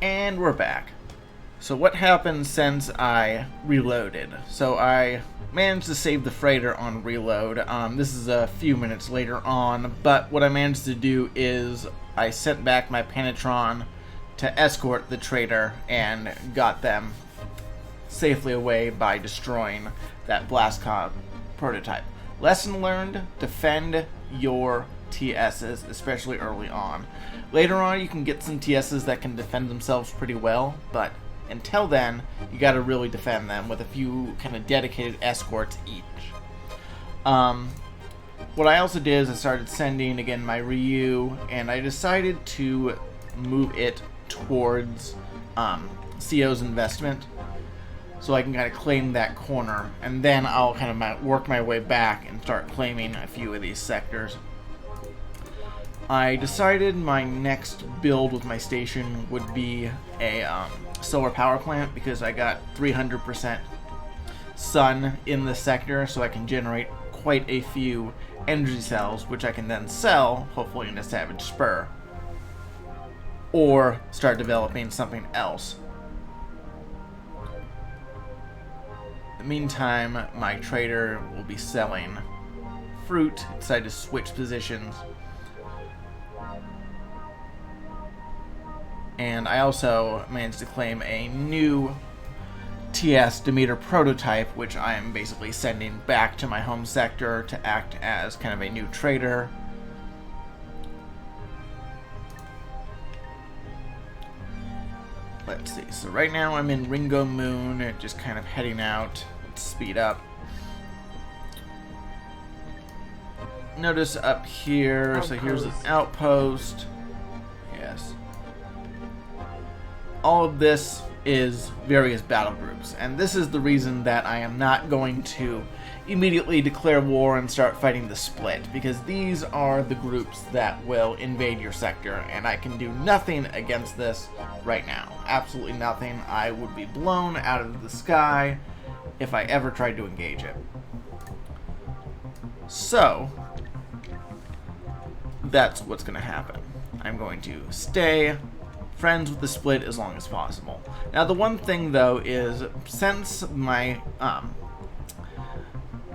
And we're back. So what happened since I reloaded? So I managed to save the freighter on reload. This is a few minutes later on, but what I managed to do is I sent back my Penetron to escort the trader and got them safely away by destroying that Blastcog prototype. Lesson learned, defend your TSs, especially early on. Later on, you can get some TSs that can defend themselves pretty well, but until then, you gotta really defend them with a few kind of dedicated escorts each. What I also did is I started sending, again, my Ryu, and I decided to move it towards CO's investment, so I can kind of claim that corner, and then I'll kind of work my way back and start claiming a few of these sectors. I decided my next build with my station would be a solar power plant because I got 300% sun in the sector, so I can generate quite a few energy cells, which I can then sell, hopefully in a Savage Spur, or start developing something else. In the meantime, my trader will be selling fruit. Decided to switch positions. And I also managed to claim a new TS Demeter prototype, which I am basically sending back to my home sector to act as kind of a new trader. Let's see, so right now I'm in Ringo Moon, just kind of heading out. Let's speed up. Notice up here, so here's an outpost. Yes. All of this is various battle groups, and this is the reason that I am not going to immediately declare war and start fighting the split, because these are the groups that will invade your sector, and I can do nothing against this right now. Absolutely nothing. I would be blown out of the sky if I ever tried to engage it. So, that's what's going to happen. I'm going to stay friends with the split as long as possible. Now, the one thing, though, is since my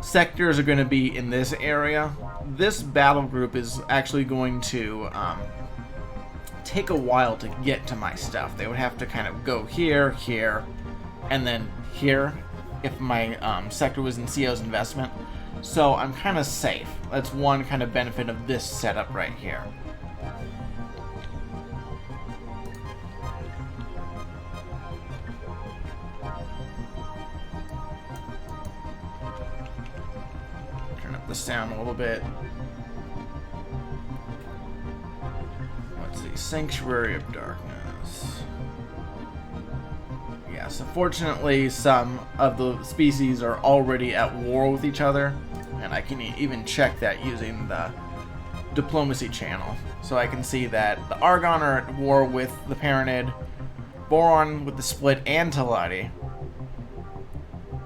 sectors are going to be in this area, this battle group is actually going to take a while to get to my stuff. They would have to kind of go here, here, and then here if my sector was in CO's investment. So I'm kind of safe. That's one kind of benefit of this setup right here. This down a little bit. Let's see, Sanctuary of Darkness. Yeah, so fortunately some of the species are already at war with each other, and I can even check that using the diplomacy channel. So I can see that the Argon are at war with the Paranid, Boron with the Split and Talati.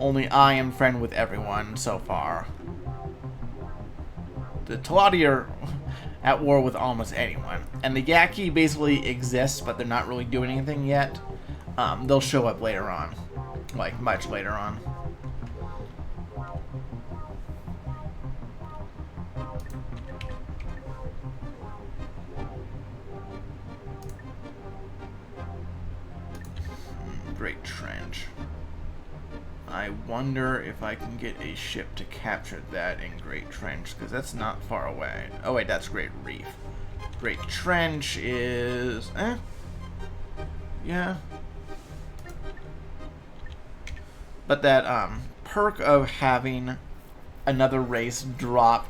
Only I am friend with everyone so far. The Talati are at war with almost anyone. And the Yaki basically exists, but they're not really doing anything yet. They'll show up later on. Like, much later on. Great Trench. I wonder if I can get a ship to capture that in Great Trench, because that's not far away. Oh wait, that's Great Reef. Great Trench is... yeah. But that perk of having another race drop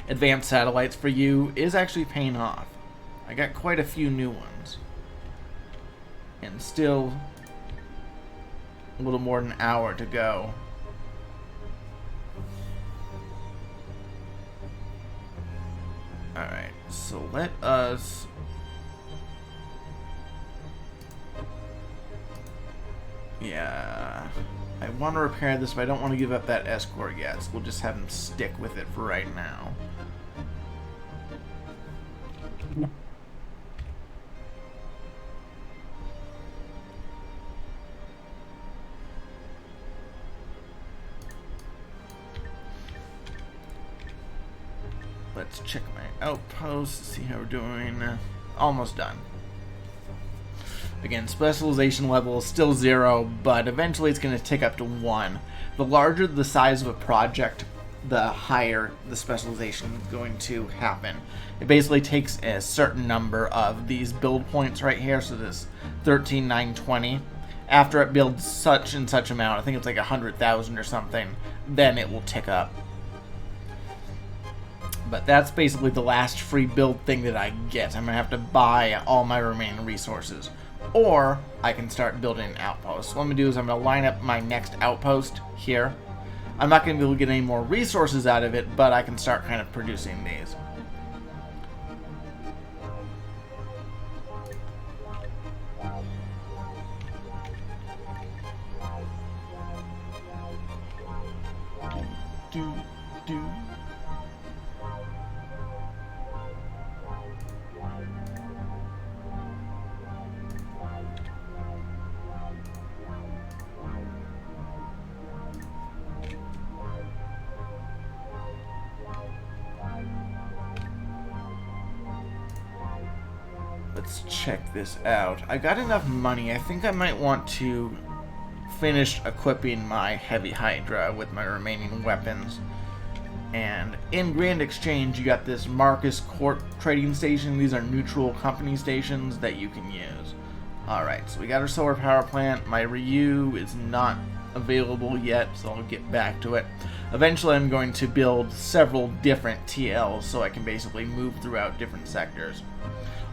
advanced satellites for you is actually paying off. I got quite a few new ones. And still a little more than an hour to go. Alright, so let us... yeah, I want to repair this, but I don't want to give up that escort yet, so we'll just have him stick with it for right now. Let's check my outposts, see how we're doing. Almost done. Again, specialization level is still 0, but eventually it's going to tick up to 1. The larger the size of a project, the higher the specialization is going to happen. It basically takes a certain number of these build points right here, so this 13,920. After it builds such and such amount, I think it's like 100,000 or something, then it will tick up. But that's basically the last free build thing that I get. I'm going to have to buy all my remaining resources. Or I can start building an outpost. So what I'm going to do is I'm going to line up my next outpost here. I'm not going to be able to get any more resources out of it, but I can start kind of producing these. Let's check this out. I got enough money. I think I might want to finish equipping my heavy Hydra with my remaining weapons. And in Grand Exchange, you got this Marcus Court trading station. These are neutral company stations that you can use. Alright, so we got our solar power plant. My Ryu is not available yet, so I'll get back to it. Eventually, I'm going to build several different TLs so I can basically move throughout different sectors.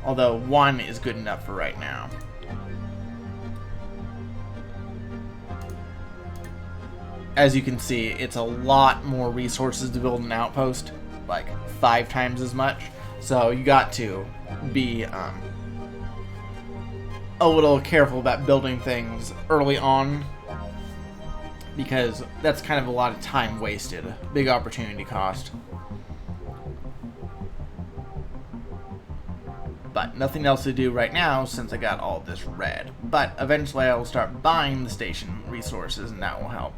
Although one is good enough for right now. As you can see, it's a lot more resources to build an outpost, like 5 times as much. So you got to be a little careful about building things early on, because that's kind of a lot of time wasted. Big opportunity cost. But nothing else to do right now since I got all this red. But eventually I will start buying the station resources, and that will help.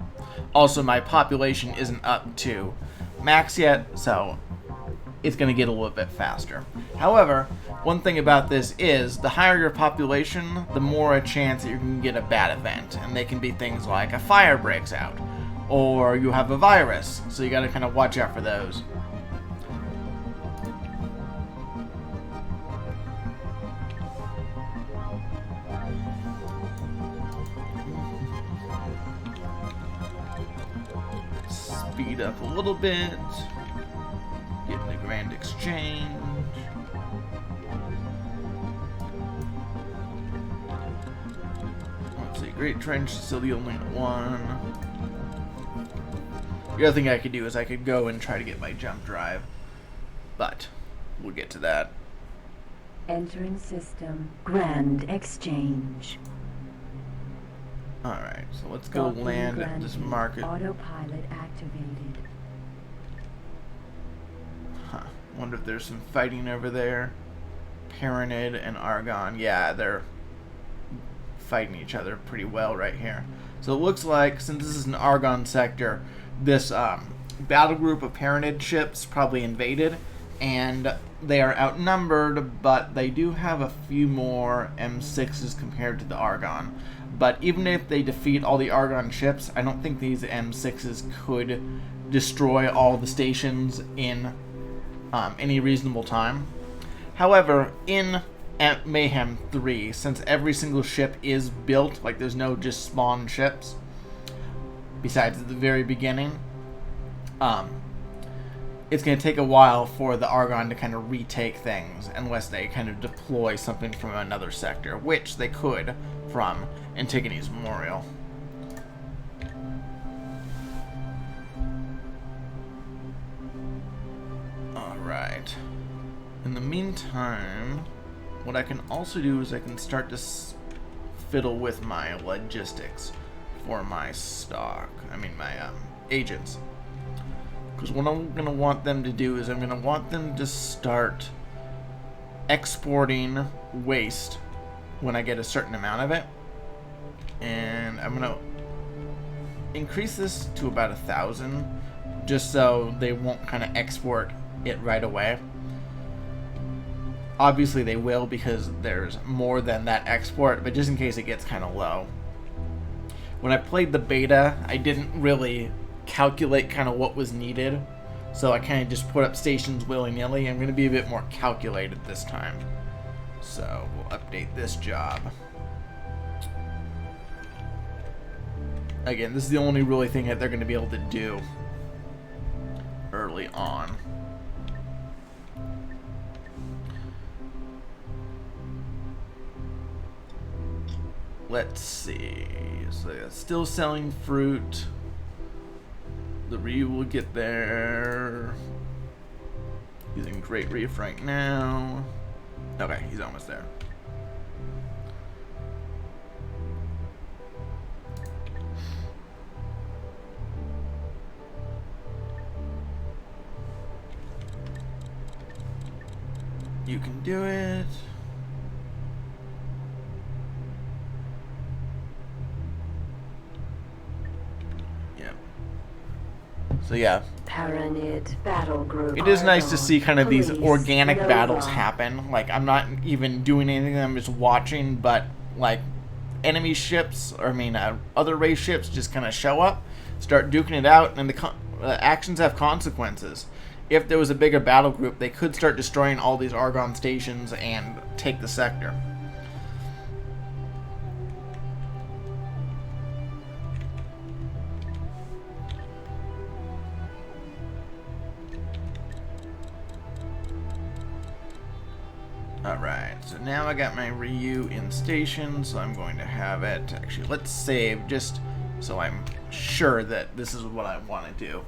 Also, my population isn't up to max yet, so it's going to get a little bit faster. However, one thing about this is the higher your population, the more a chance that you're going to get a bad event. And they can be things like a fire breaks out, or you have a virus, so you got to kind of watch out for those. Speed up a little bit, get in the Grand Exchange. Let's see, Great Trench is still the only one. The other thing I could do is I could go and try to get my jump drive, but we'll get to that. Entering system, Grand Exchange. Alright, so let's go land at this market. Autopilot activated. Huh. Wonder if there's some fighting over there. Paranid and Argon. Yeah, they're fighting each other pretty well right here. So it looks like, since this is an Argon sector, this battle group of Paranid ships probably invaded, and they are outnumbered, but they do have a few more M6s compared to the Argon. But even if they defeat all the Argon ships, I don't think these M6s could destroy all the stations in any reasonable time. However, in Mayhem 3, since every single ship is built, like there's no just spawn ships, besides at the very beginning, it's going to take a while for the Argon to kind of retake things, unless they kind of deploy something from another sector, which they could from Antigone's Memorial. Alright. In the meantime, what I can also do is I can start to fiddle with my logistics for my stock. I mean, my agents. Because what I'm going to want them to do is I'm going to want them to start exporting waste when I get a certain amount of it. And I'm going to increase this to about 1,000, just so they won't kind of export it right away. Obviously they will because there's more than that export, but just in case it gets kind of low. When I played the beta, I didn't really calculate kind of what was needed, so I kind of just put up stations willy-nilly. I'm going to be a bit more calculated this time. So we'll update this job. Again, this is the only really thing that they're going to be able to do early on. Let's see. So yeah, still selling fruit. The Ryu will get there. Using Great Reef right now. Okay, he's almost there. You can do it. Yep. So yeah. Paranid battle group. It is nice to see kind of these Police organic Nova. battles happen. Like, I'm not even doing anything, I'm just watching, but like enemy ships, or I mean other race ships just kind of show up, start duking it out, and the actions have consequences. If there was a bigger battle group, they could start destroying all these Argon stations and take the sector. Alright, so now I got my Ryu in station, so I'm going to have it. Actually, let's save just so I'm sure that this is what I want to do.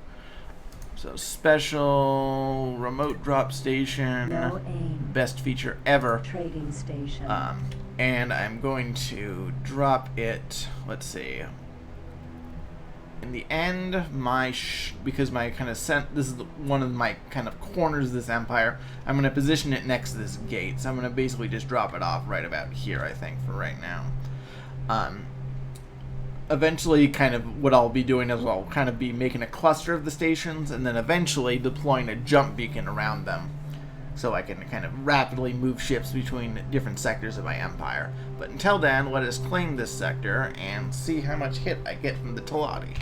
So special remote drop station, No aim. best feature ever. Trading station. And I'm going to drop it, let's see. In the end, because my kind of this is one of my kind of corners of this empire, I'm going to position it next to this gate. So I'm going to basically just drop it off right about here, I think, for right now. Eventually, kind of what I'll be doing is I'll kind of be making a cluster of the stations, and then eventually deploying a jump beacon around them, so I can kind of rapidly move ships between different sectors of my empire. But until then, let us claim this sector and see how much hit I get from the Telati.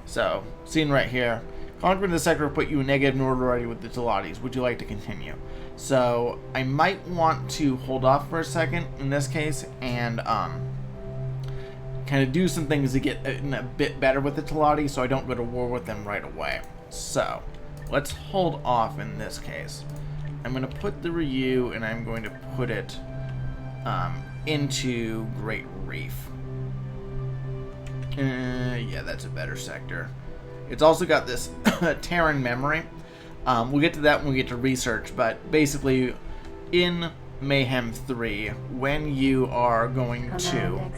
So, seen right here, conquering the sector will put you in negative notoriety with the Telatis. Would you like to continue? So, I might want to hold off for a second in this case, and kind of do some things to get a bit better with the Telati, so I don't go to war with them right away. So, let's hold off in this case. I'm going to put the Ryu, and I'm going to put it into Great Reef. Yeah, that's a better sector. It's also got this Terran memory. We'll get to that when we get to research, but basically, in Mayhem 3, when you are going to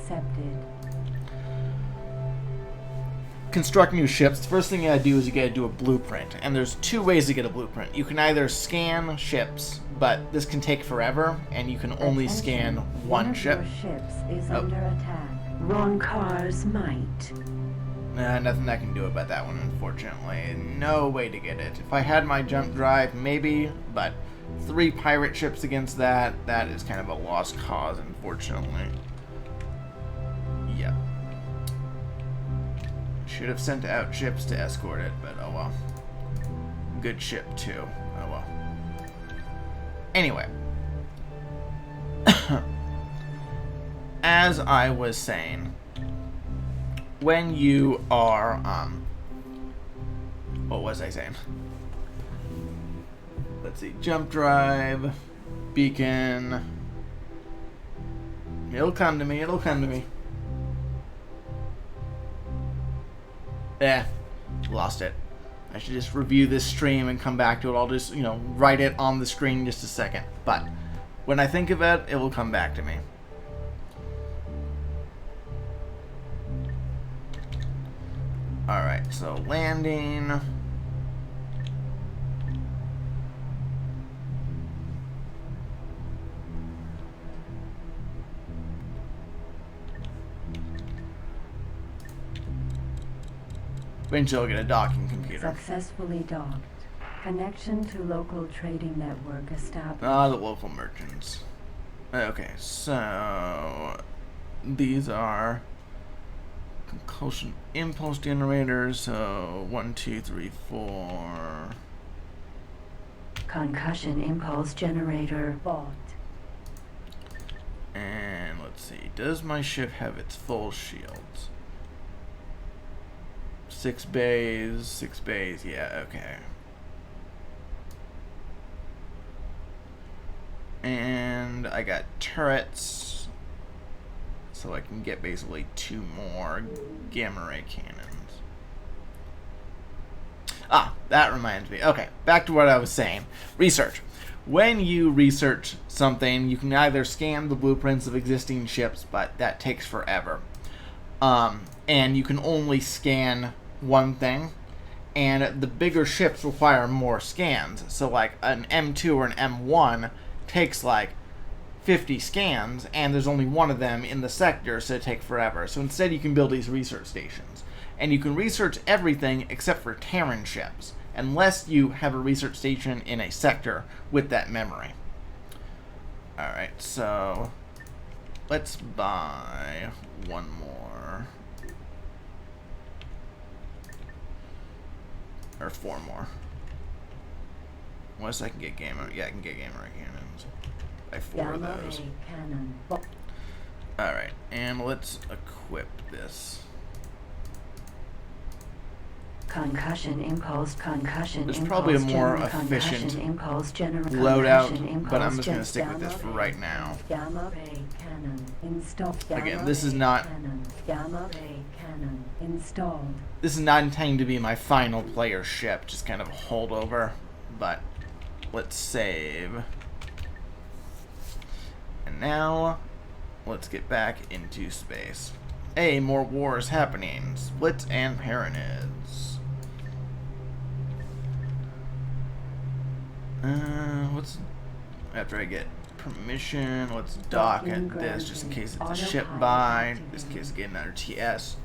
construct new ships, the first thing you gotta do is you gotta do a blueprint, and there's two ways to get a blueprint. You can either scan ships, but this can take forever, and you can only scan one ship. Your ships is under attack. Ronkar's might. Nothing I can do about that one, unfortunately. No way to get it. If I had my jump drive, maybe, but 3 pirate ships against that is kind of a lost cause, unfortunately. Yep. Should have sent out ships to escort it, but oh well. Good ship, too. Oh well. Anyway. As I was saying, when you are, what was I saying? Let's see, jump drive, beacon. It'll come to me, it'll come to me. Lost it. I should just review this stream and come back to it. I'll just, write it on the screen in just a second. But when I think of it, it will come back to me. Alright, so landing. Eventually I'll get a docking computer. Successfully docked. Connection to local trading network established. The local merchants. Okay, so these are concussion impulse generators. So 1, 2, 3, 4. Concussion impulse generator bought. And let's see, does my ship have its full shields? 6 bays, yeah, okay. And I got turrets, so I can get basically 2 more gamma ray cannons. That reminds me. Okay, back to what I was saying. Research. When you research something, you can either scan the blueprints of existing ships, but that takes forever. And you can only scan one thing, and the bigger ships require more scans. So like an M2 or an M1 takes like 50 scans, and there's only one of them in the sector, so it takes forever. So instead you can build these research stations. And you can research everything except for Terran ships, unless you have a research station in a sector with that memory. Alright, so let's buy 1 more. Or 4 more. Unless I can get gamma. Yeah, I can get gamma ray cannons. Buy 4 of those. Alright, and let's equip this. Concussion impulse, concussion There's impulse. probably a more concussion efficient impulse loadout, but I'm just going to stick with this for right now. Gamma ray cannon installed. Again, this is not... Gamma ray cannon installed. This is not intending to be my final player ship, just kind of a holdover, but let's save. And now, let's get back into space. Hey, more wars happening. Splits and Paranids. Let's, after I get permission, let's dock at this, just in case it's a ship buy, just in case I get another TS.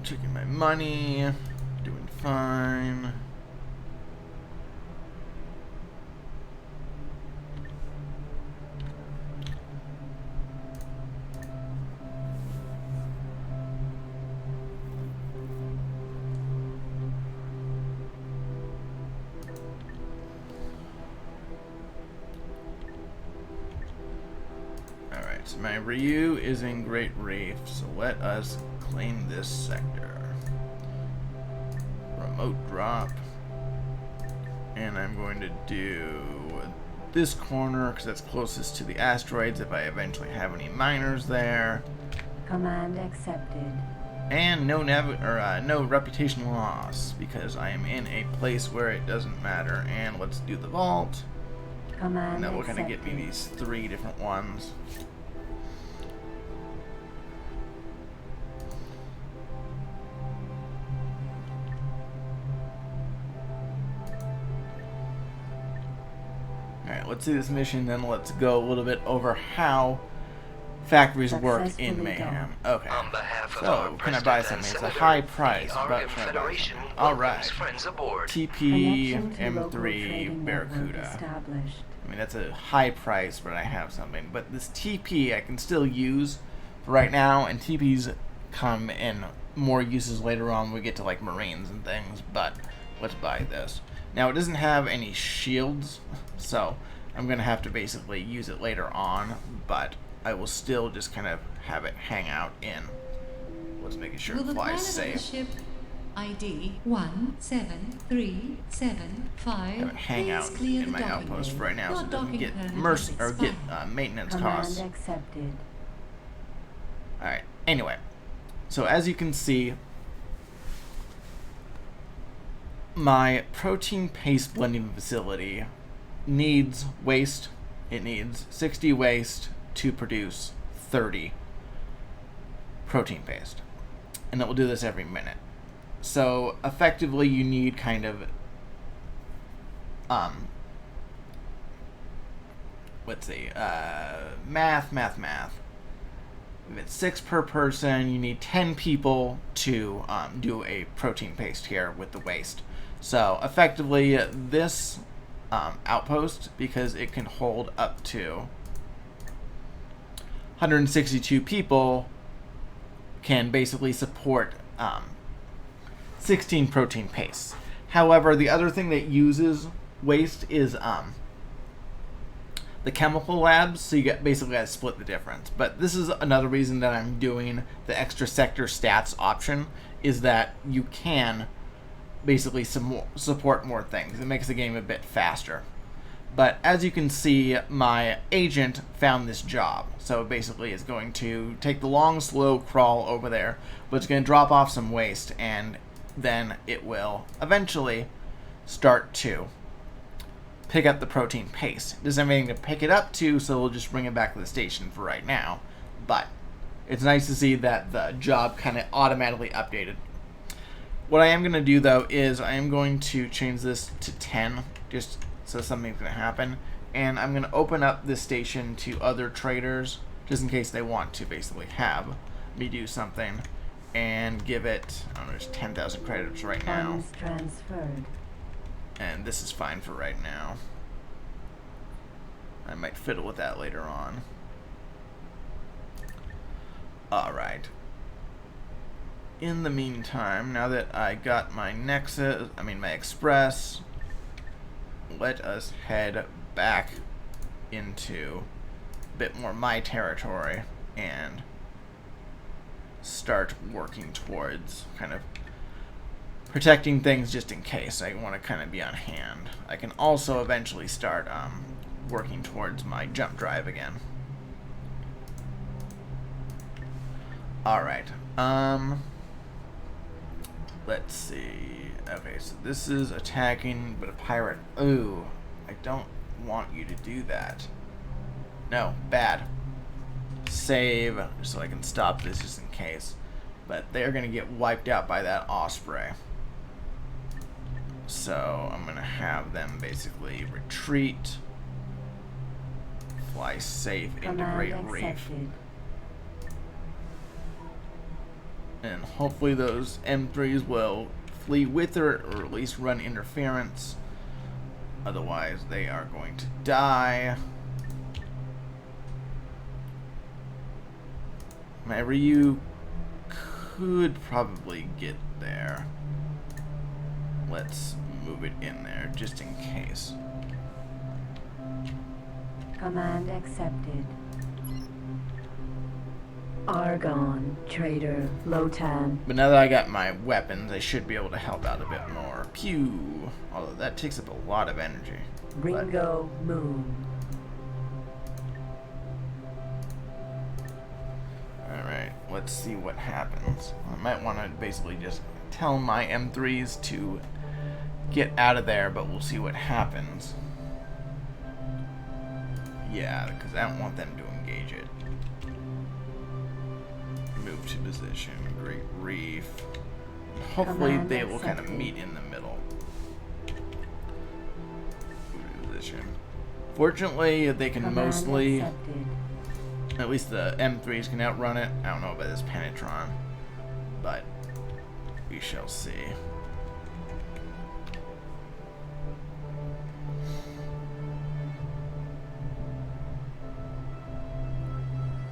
Checking my money, doing fine. So my Ryu is in Great Reef, so let us claim this sector. Remote drop. And I'm going to do this corner because that's closest to the asteroids if I eventually have any miners there. Command accepted. And no reputation loss because I am in a place where it doesn't matter. And let's do the vault. Command and that will accepted. kind of get me these 3 different ones. Alright, let's see this mission, then let's go a little bit over how factories work in Mayhem. Okay, so can I buy something? It's a high price, but can I buy something? Alright, TP M3 Barracuda. I mean, that's a high price, but I have something. But this TP I can still use for right now, and TPs come in more uses later on when we get to like Marines and things, but let's buy this. Now, it doesn't have any shields, so I'm going to have to basically use it later on, but I will still just kind of have it hang out in. Let's make sure it flies safe. Ship ID 17375. Have it hang out in my outpost for right now, so it doesn't get maintenance costs. Command accepted. Alright, anyway. So as you can see, my protein paste blending facility needs waste. It needs 60 waste to produce 30 protein paste. And it will do this every minute. So effectively you need kind of let's see, math. If it's 6 per person, you need 10 people to do a protein paste here with the waste. So effectively, this outpost, because it can hold up to 162 people, can basically support 16 protein pastes. However, the other thing that uses waste is the chemical labs, so you basically got to split the difference. But this is another reason that I'm doing the extra sector stats option, is that you can basically support more things. It makes the game a bit faster. But as you can see, my agent found this job. So basically it's going to take the long, slow crawl over there, but it's going to drop off some waste, and then it will eventually start to pick up the protein paste. It doesn't have anything to pick it up to, so we'll just bring it back to the station for right now. But it's nice to see that the job kind of automatically updated. What I am going to do, though, is I am going to change this to 10, just so something's going to happen. And I'm going to open up this station to other traders, just in case they want to basically have me do something. And give it, I don't know, there's 10,000 credits right now. Funds transferred. And this is fine for right now. I might fiddle with that later on. Alright. In the meantime, now that I got my my express, let us head back into a bit more my territory and start working towards kind of protecting things just in case. I want to kind of be on hand. I can also eventually start working towards my jump drive again. Alright. Let's see. Okay, so this is attacking, but a pirate. Ooh, I don't want you to do that. No, bad. Save, so I can stop this just in case. But they're going to get wiped out by that osprey. So I'm going to have them basically retreat, fly safe into Great Reef. And hopefully those M3s will flee with her, or at least run interference. Otherwise they are going to die. My Ryu could probably get there. Let's move it in there just in case. Command accepted. Argon, Trader, Lotan. But now that I got my weapons, I should be able to help out a bit more. Pew! Although that takes up a lot of energy. Ringo, Moon. Alright, let's see what happens. I might want to basically just tell my M3s to get out of there, but we'll see what happens. Yeah, because I don't want them to engage it. Move to position, Great Reef. Hopefully they will kind of meet in the middle. Move to position. Fortunately, they can mostly, at least the M3s can outrun it. I don't know about this Penetron, but we shall see.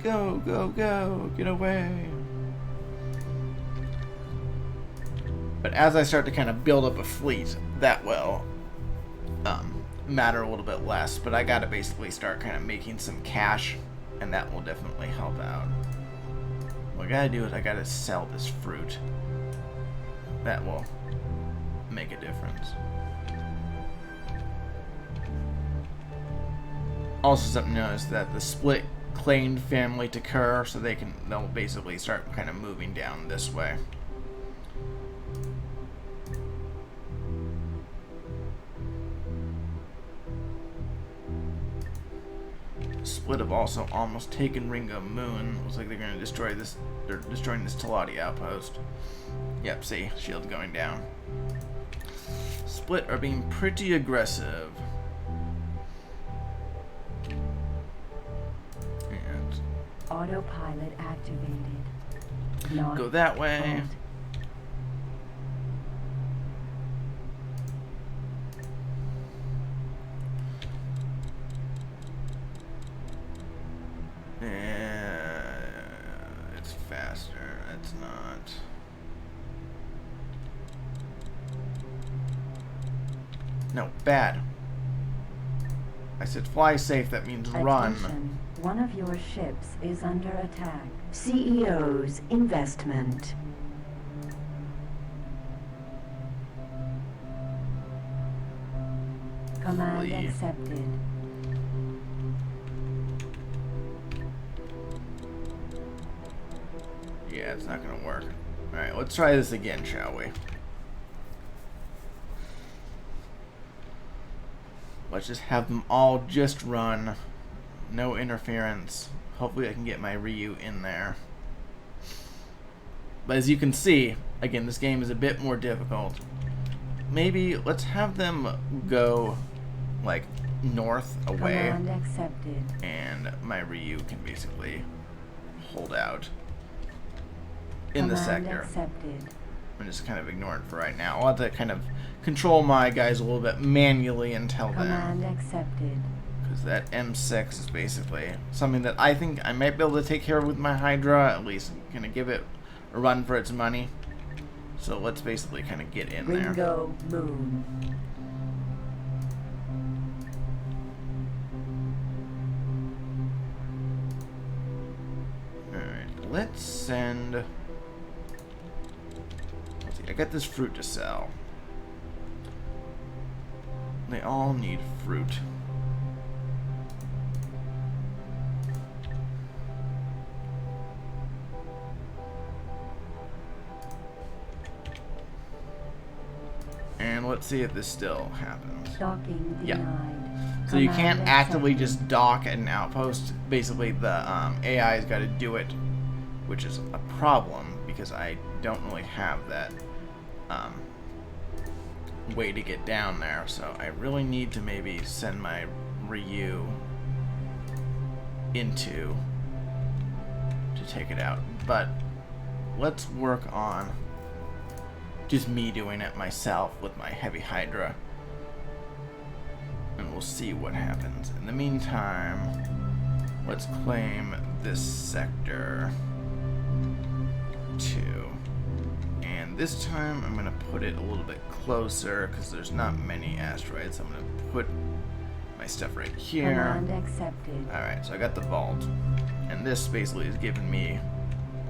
Go, go, go, get away. But as I start to kind of build up a fleet, that will matter a little bit less. But I got to basically start kind of making some cash, and that will definitely help out. What I got to do is I got to sell this fruit. That will make a difference. Also, something to notice that the split claimed family to Kerr, so they'll basically start kind of moving down this way. Split have also almost taken Ringo Moon. Looks like they're going to destroy this. They're destroying this Talati outpost. Yep, see, shield going down. Split are being pretty aggressive. Autopilot activated. Not Go that way. alt. It's faster. It's not. No, bad. I said fly safe, that means run. Attention. One of your ships is under attack. CEO's investment. Command Flee. accepted. Yeah, it's not gonna work. Alright, let's try this again, shall we? Let's just have them all just run. No interference. Hopefully I can get my Ryu in there. But as you can see, again, this game is a bit more difficult. Maybe let's have them go, like, north away. Command accepted. And my Ryu can basically hold out in the sector. Accepted. I'm just kind of ignore it for right now. I'll have to kind of control my guys a little bit manually until Command then. accepted. Because that M6 is basically something that I think I might be able to take care of with my Hydra. At least kind of give it a run for its money. So let's basically kind of get in there. Ringo Moon. Alright, let's send... Let's see, I got this fruit to sell. They all need fruit. And let's see if this still happens. Docking Yeah. denied. So you can't Command actively accepted. just dock at an outpost. Basically, the AI's got to do it, which is a problem because I don't really have that way to get down there. So I really need to maybe send my Ryu into to take it out. But let's work on just me doing it myself with my heavy Hydra. And we'll see what happens. In the meantime, let's claim this sector 2. And this time I'm going to put it a little bit closer because there's not many asteroids. I'm going to put my stuff right here. Command accepted. Alright, so I got the vault. And this basically is giving me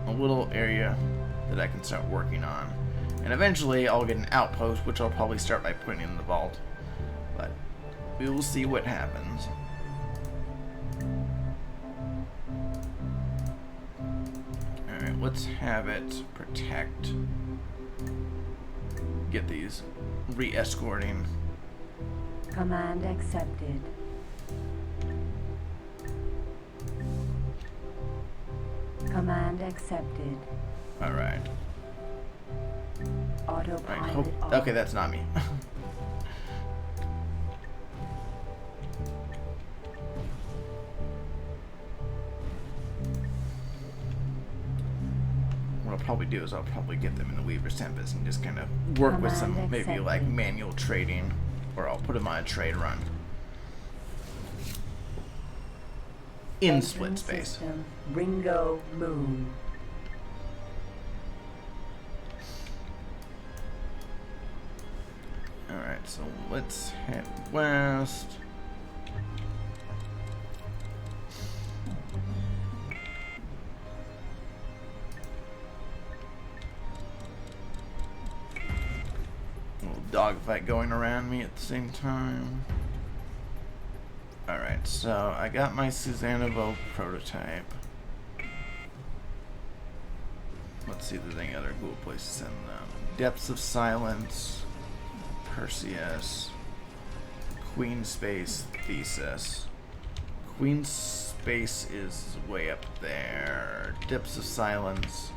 a little area that I can start working on. And eventually I'll get an outpost, which I'll probably start by putting in the vault. But we will see what happens. Alright, let's have it protect. Get these re-escorting. Command accepted. Command accepted. Alright. Autopilot off. Okay, that's not me. What I'll probably do is I'll probably get them in the Weaver's Tempest and just kind of work with some Command maybe like accepted. manual trading, or I'll put them on a trade run in Entrance split space. system. Ringo Moon. Alright, so let's head west. Little dogfight going around me at the same time. Alright, so I got my Susanna prototype. Let's see if there's any other cool places to send them. Depths of Silence, Perseus, Queen Space, Thesis. Queen Space is way up there. Depths of Silence,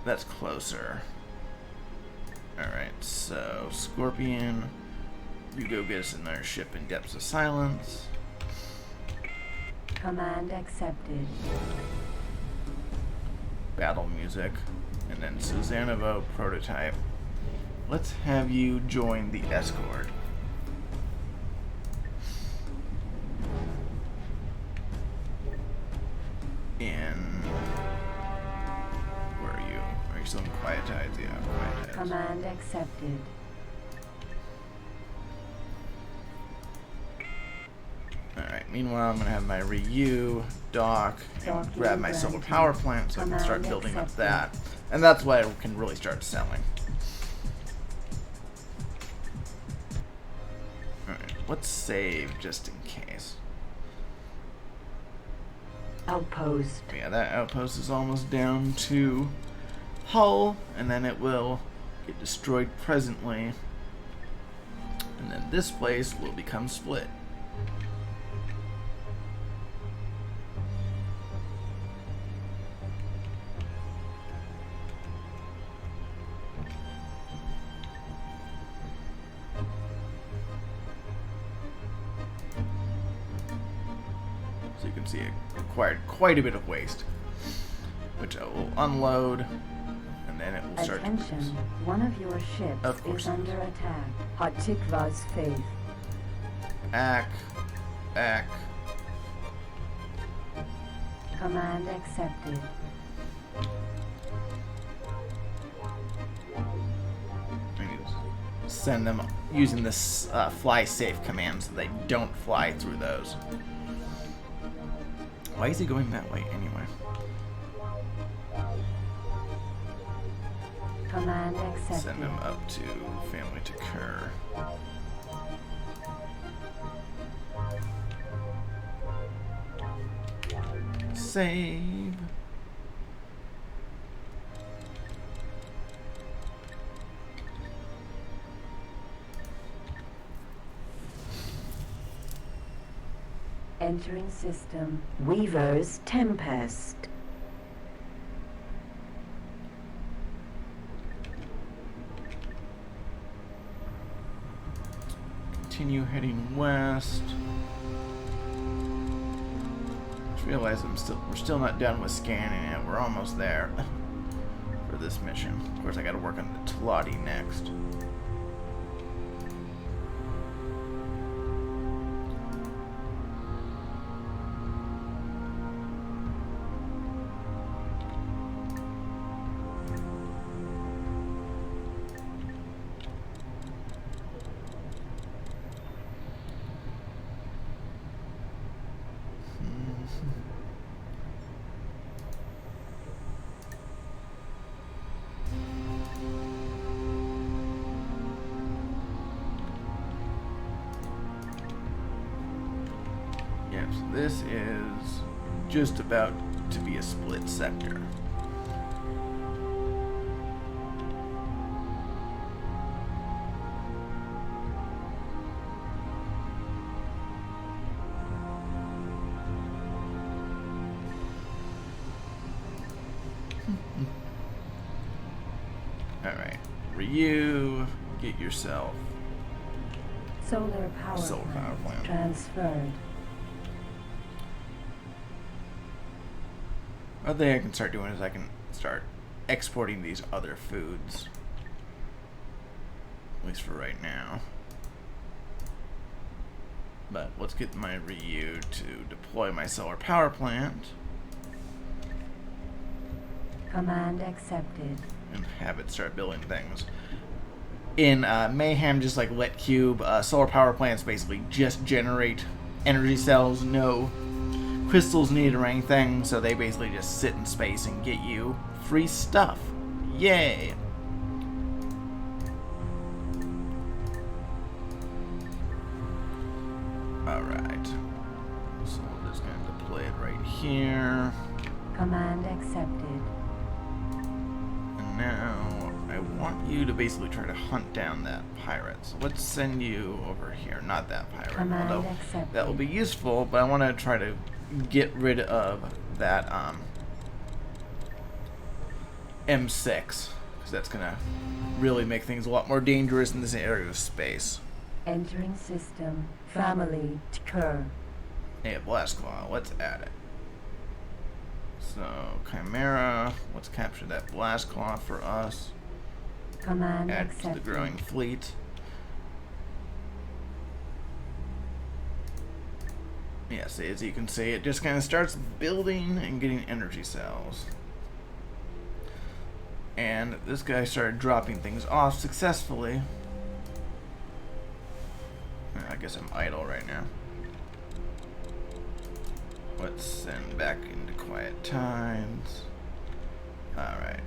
that's closer. Alright, so Scorpion, you go get us another ship in Depths of Silence. Command accepted. Battle music. And then Susanavo prototype. Let's have you join the escort. Where are you? Are you still in Quiet Tides? Yeah, Quiet Tides. Command accepted. Alright, meanwhile I'm gonna have my Ryu dock and grab my solar power plant so I can start building up that. And that's why I can really start selling. Alright, let's save just in case. Outpost. Yeah, that outpost is almost down to hull, and then it will get destroyed presently. And then this place will become split. So you can see it acquired quite a bit of waste, which I will unload, and then it will start to Attention, produce. one of your ships is under attack. Hatikva's faith. Back. Command accepted. I need to send them using this fly safe command so they don't fly through those. Why is he going that way anyway? Command accepted. Send him up to family to Kerr. Save. Entering system. Weaver's Tempest. Continue heading west. Just realize we're still not done with scanning it. We're almost there for this mission. Of course, I got to work on the Tlati next. Yes, this is just about to be a split sector. Alright, Ryu, get yourself Solar power plant transferred. Other thing I can start doing is I can start exporting these other foods. At least for right now. But let's get my Ryu to deploy my solar power plant. Command accepted. And have it start building things. In Mayhem, just like Let Cube, solar power plants basically just generate energy cells, no crystals needed or anything, so they basically just sit in space and get you free stuff. Yay! Alright. So we're just going to deploy it right here. Command accepted. And now I want you to basically try to hunt down that pirate. So let's send you over here. Not that pirate, Command although accepted. that will be useful, but I want to try to get rid of that M6, because that's going to really make things a lot more dangerous in this area of space. Entering system. Family to Kerr. Hey, a blast claw. Let's add it. So, Chimera, let's capture that blast claw for us. Command Add to the accepted. growing fleet. Yes, as you can see, it just kind of starts building and getting energy cells. And this guy started dropping things off successfully. I guess I'm idle right now. Let's send back into quiet times. Alright.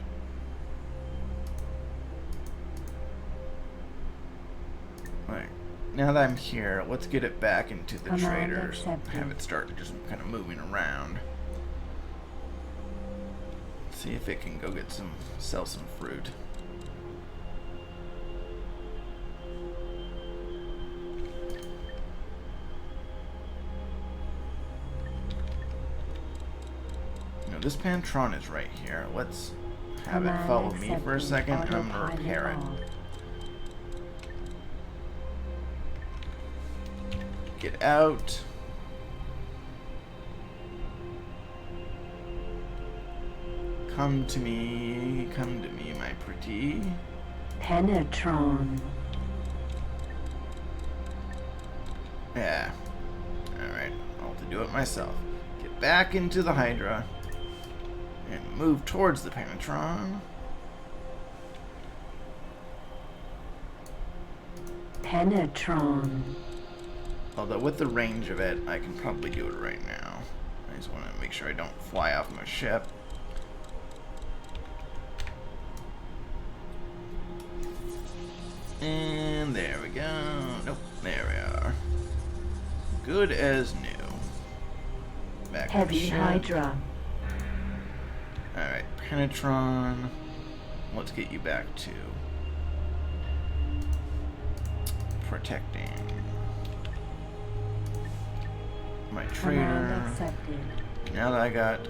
Right. Now that I'm here, let's get it back into the Command traders. accepted. Have it start just kind of moving around. See if it can go get sell some fruit. This Pantron is right here. Let's have it follow me for a second, and I'm going to repair it. Get out. Come to me, my pretty. Penetron. Yeah. Alright, I'll have to do it myself. Get back into the Hydra. And move towards the Penetron. Penetron. Although with the range of it, I can probably do it right now. I just want to make sure I don't fly off my ship. And there we go. Nope, there we are. Good as new. Back to the Heavy ship. Hydra. Alright, Penetron. Let's get you back to protecting my trader. Command accepted. Now that I got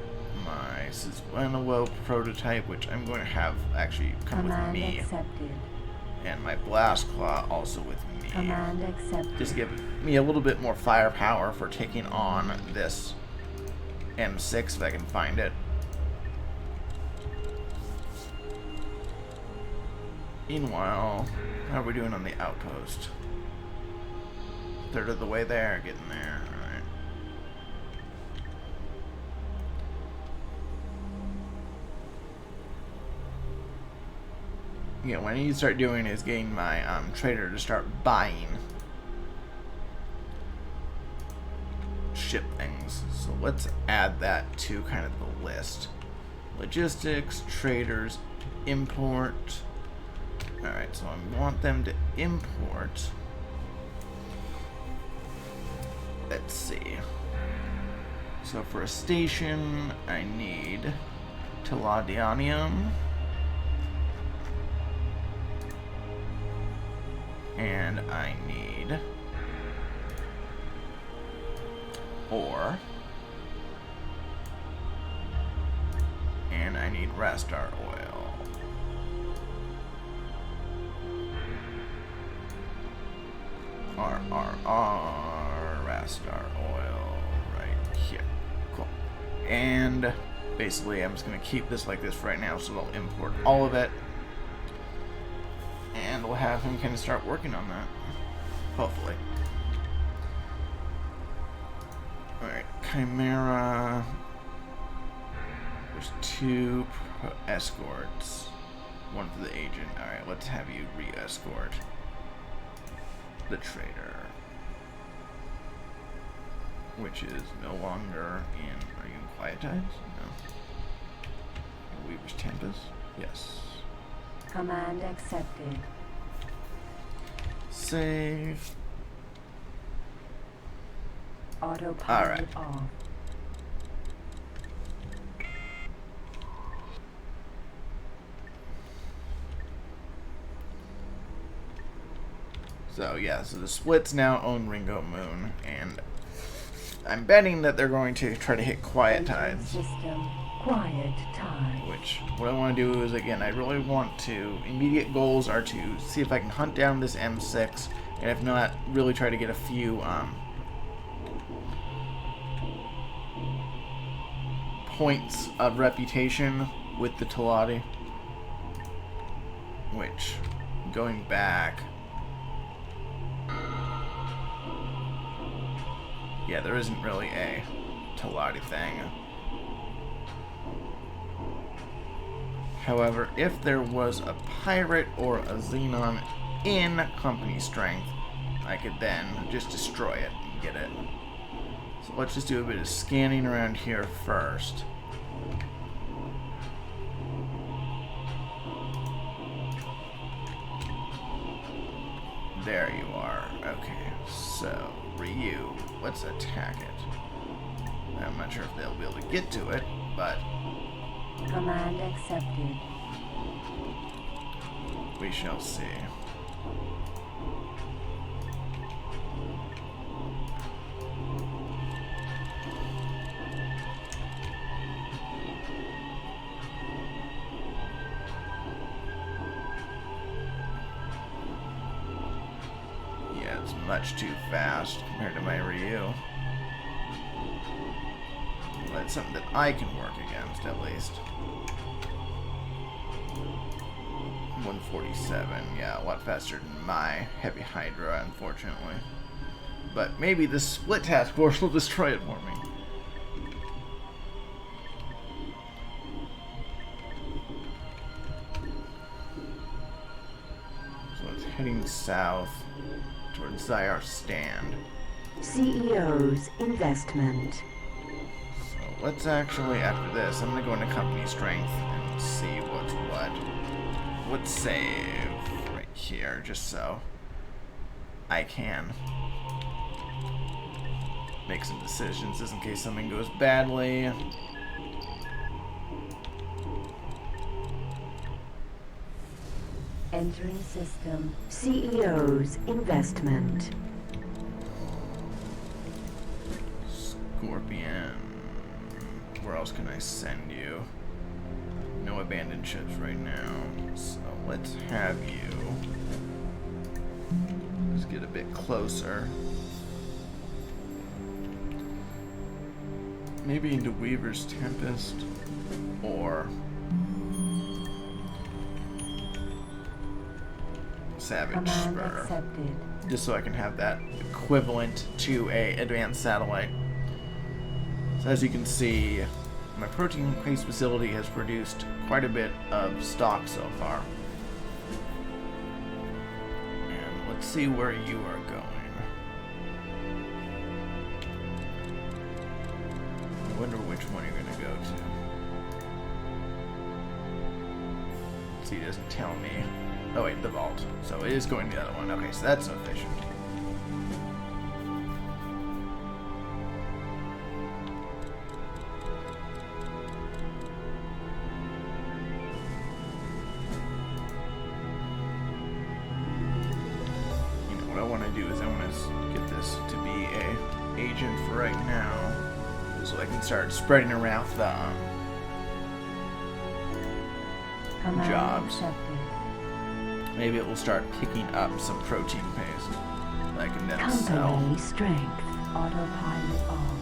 my Siswanowo prototype, which I'm going to have actually come Command with me, accepted. and my Blast Claw also with me. Command accepted. Just give me a little bit more firepower for taking on this M6 if I can find it. Meanwhile, how are we doing on the outpost? Third of the way there, getting there. Alright. Yeah, what I need to start doing is getting my trader to start buying ship things. So let's add that to kind of the list. Logistics, traders, import. Alright, so I want them to import. Let's see. So for a station, I need Teladianium. And I need ore. And I need Rastar oil. Rastar oil right here. Cool. And basically I'm just going to keep this like this right now, so I'll import all of it. And we'll have him kind of start working on that. Hopefully. Alright, Chimera. There's 2 escorts. 1 for the agent. Alright, let's have you re-escort the trader. Which is no longer in... Are you in quiet times? No. Weaver's Tempest? Yes. Command accepted. Save. Autopilot off. So yeah, so the Splits now own Ringo Moon, and I'm betting that they're going to try to hit quiet tides. System. Quiet time. Which, what I want to do is, again, I really want to, immediate goals are to see if I can hunt down this M6, and if not, really try to get a few points of reputation with the Teladi. Which, going back... Yeah, there isn't really a Teladi thing. However, if there was a pirate or a Xenon in company strength, I could then just destroy it and get it. So let's just do a bit of scanning around here first. There you are. Okay, so Ryu, let's attack it. I'm not sure if they'll be able to get to it, but Command accepted. we shall see. Yeah, it's much too fast compared to my Ryu. Well, that's something that I can work against, at least. 147, yeah, a lot faster than my Heavy Hydra, unfortunately. But maybe the split task force will destroy it for me. So it's heading south towards Zyar Stand. CEO's investment. So let's actually, after this, I'm going to go into company strength and see what's what. Let's save right here, just so I can make some decisions, just in case something goes badly. Entering system. CEO's investment. Scorpion. Where else can I send you? No abandoned ships right now. So let's have you. Let's get a bit closer. Maybe into Weaver's Tempest or Savage Command Spur. accepted. Just so I can have that equivalent to a advanced satellite. So as you can see, my protein paste facility has produced quite a bit of stock so far. And let's see where you are going. I wonder which one you're going to go to. See, it doesn't tell me. Oh wait, the vault. So it is going to the other one. Okay, so that's efficient. So I can start spreading around the Command jobs. accepted. Maybe it will start picking up some protein paste that I can then sell. Company strength. Autopilot off.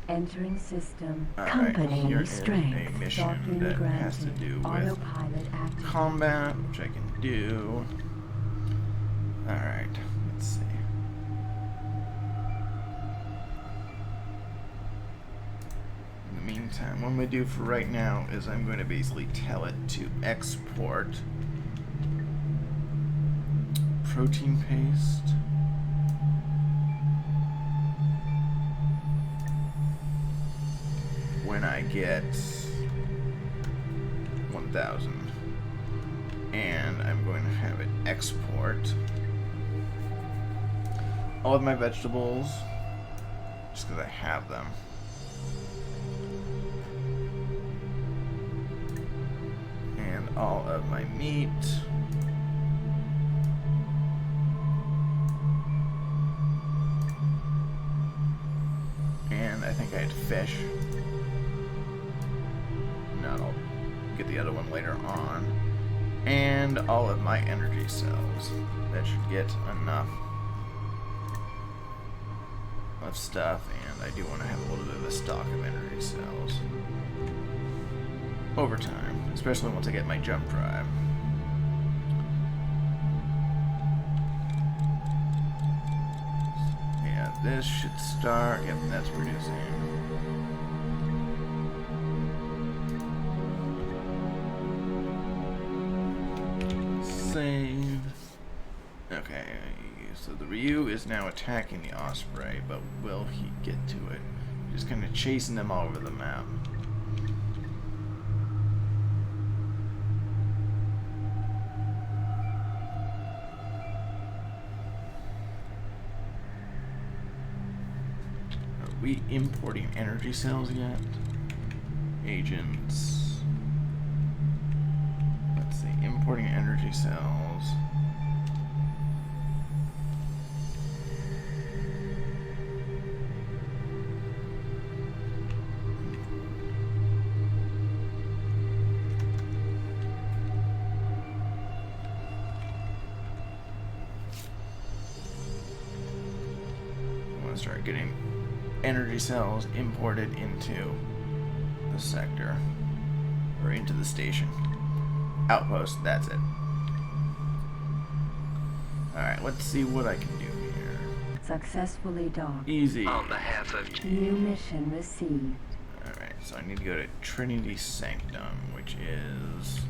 Entering system. Company here is strength. a mission Docking that granted. has to do with Autopilot active. combat, which I can do. Alright, let's see. In the meantime, what I'm going to do for right now is I'm going to basically tell it to export protein paste. When I get 1,000, and I'm going to have it export all of my vegetables just because I have them. And all of my meat. And I think I had fish. No, I'll get the other one later on. And all of my energy cells. That should get enough of stuff, and I do want to have a little bit of a stock of energy cells over time, especially once I get my jump drive. Yeah, this should start. Yep, that's producing. Save. Okay, so the Ryu is now attacking the Osprey, but will he get to it? Just kind of chasing them all over the map. Are we importing energy cells yet? Agents. Let's see, importing energy cells. Start getting energy cells imported into the sector, or into the station. Outpost, that's it. Alright, let's see what I can do here. Successfully docked. Easy. On behalf of New mission received. Alright, so I need to go to Trinity Sanctum, which is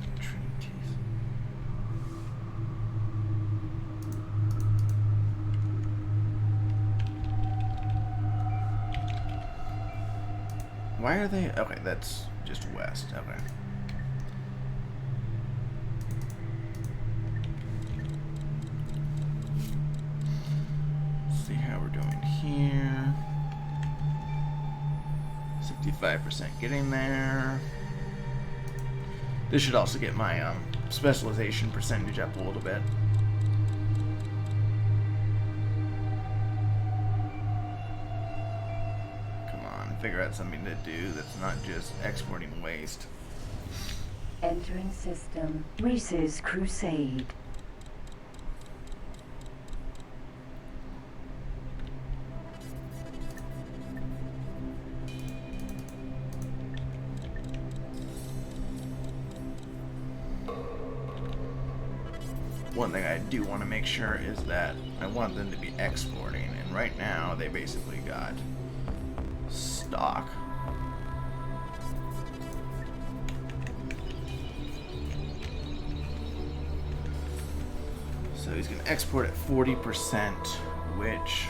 why are they? Okay, that's just west. Okay. Let's see how we're doing here. 65% getting there. This should also get my specialization percentage up a little bit. Figure out something to do that's not just exporting waste. Entering system. Reese's Crusade. One thing I do want to make sure is that I want them to be exporting, and right now they basically got stock. So he's going to export at 40%, which,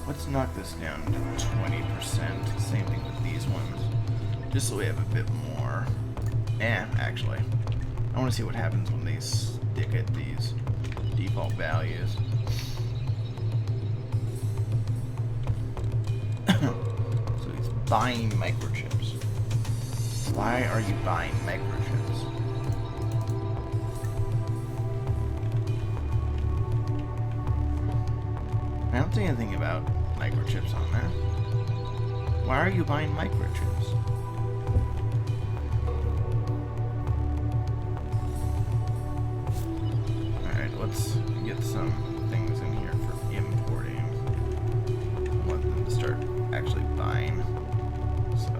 let's knock this down to 20%. Same thing with these ones, just so we have a bit more. Actually, I want to see what happens when they stick at these default values. Buying microchips. Why are you buying microchips? I don't see anything about microchips on there. Why are you buying microchips? Alright, let's get some things in here for importing. I want them to start actually buying. So,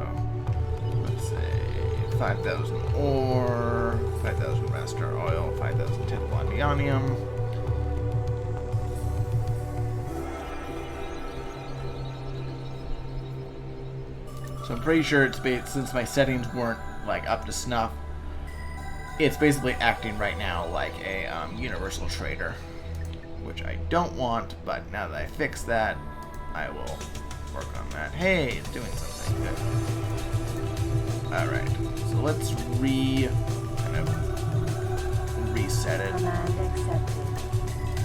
let's say 5,000 ore, 5,000 Rastar oil, 5,000 Teflonium. So I'm pretty sure it's since my settings weren't like up to snuff, it's basically acting right now like a universal trader, which I don't want. But now that I fixed that, I will work on that. Hey, it's doing something good. All right, so let's kind of reset it. Command accepted.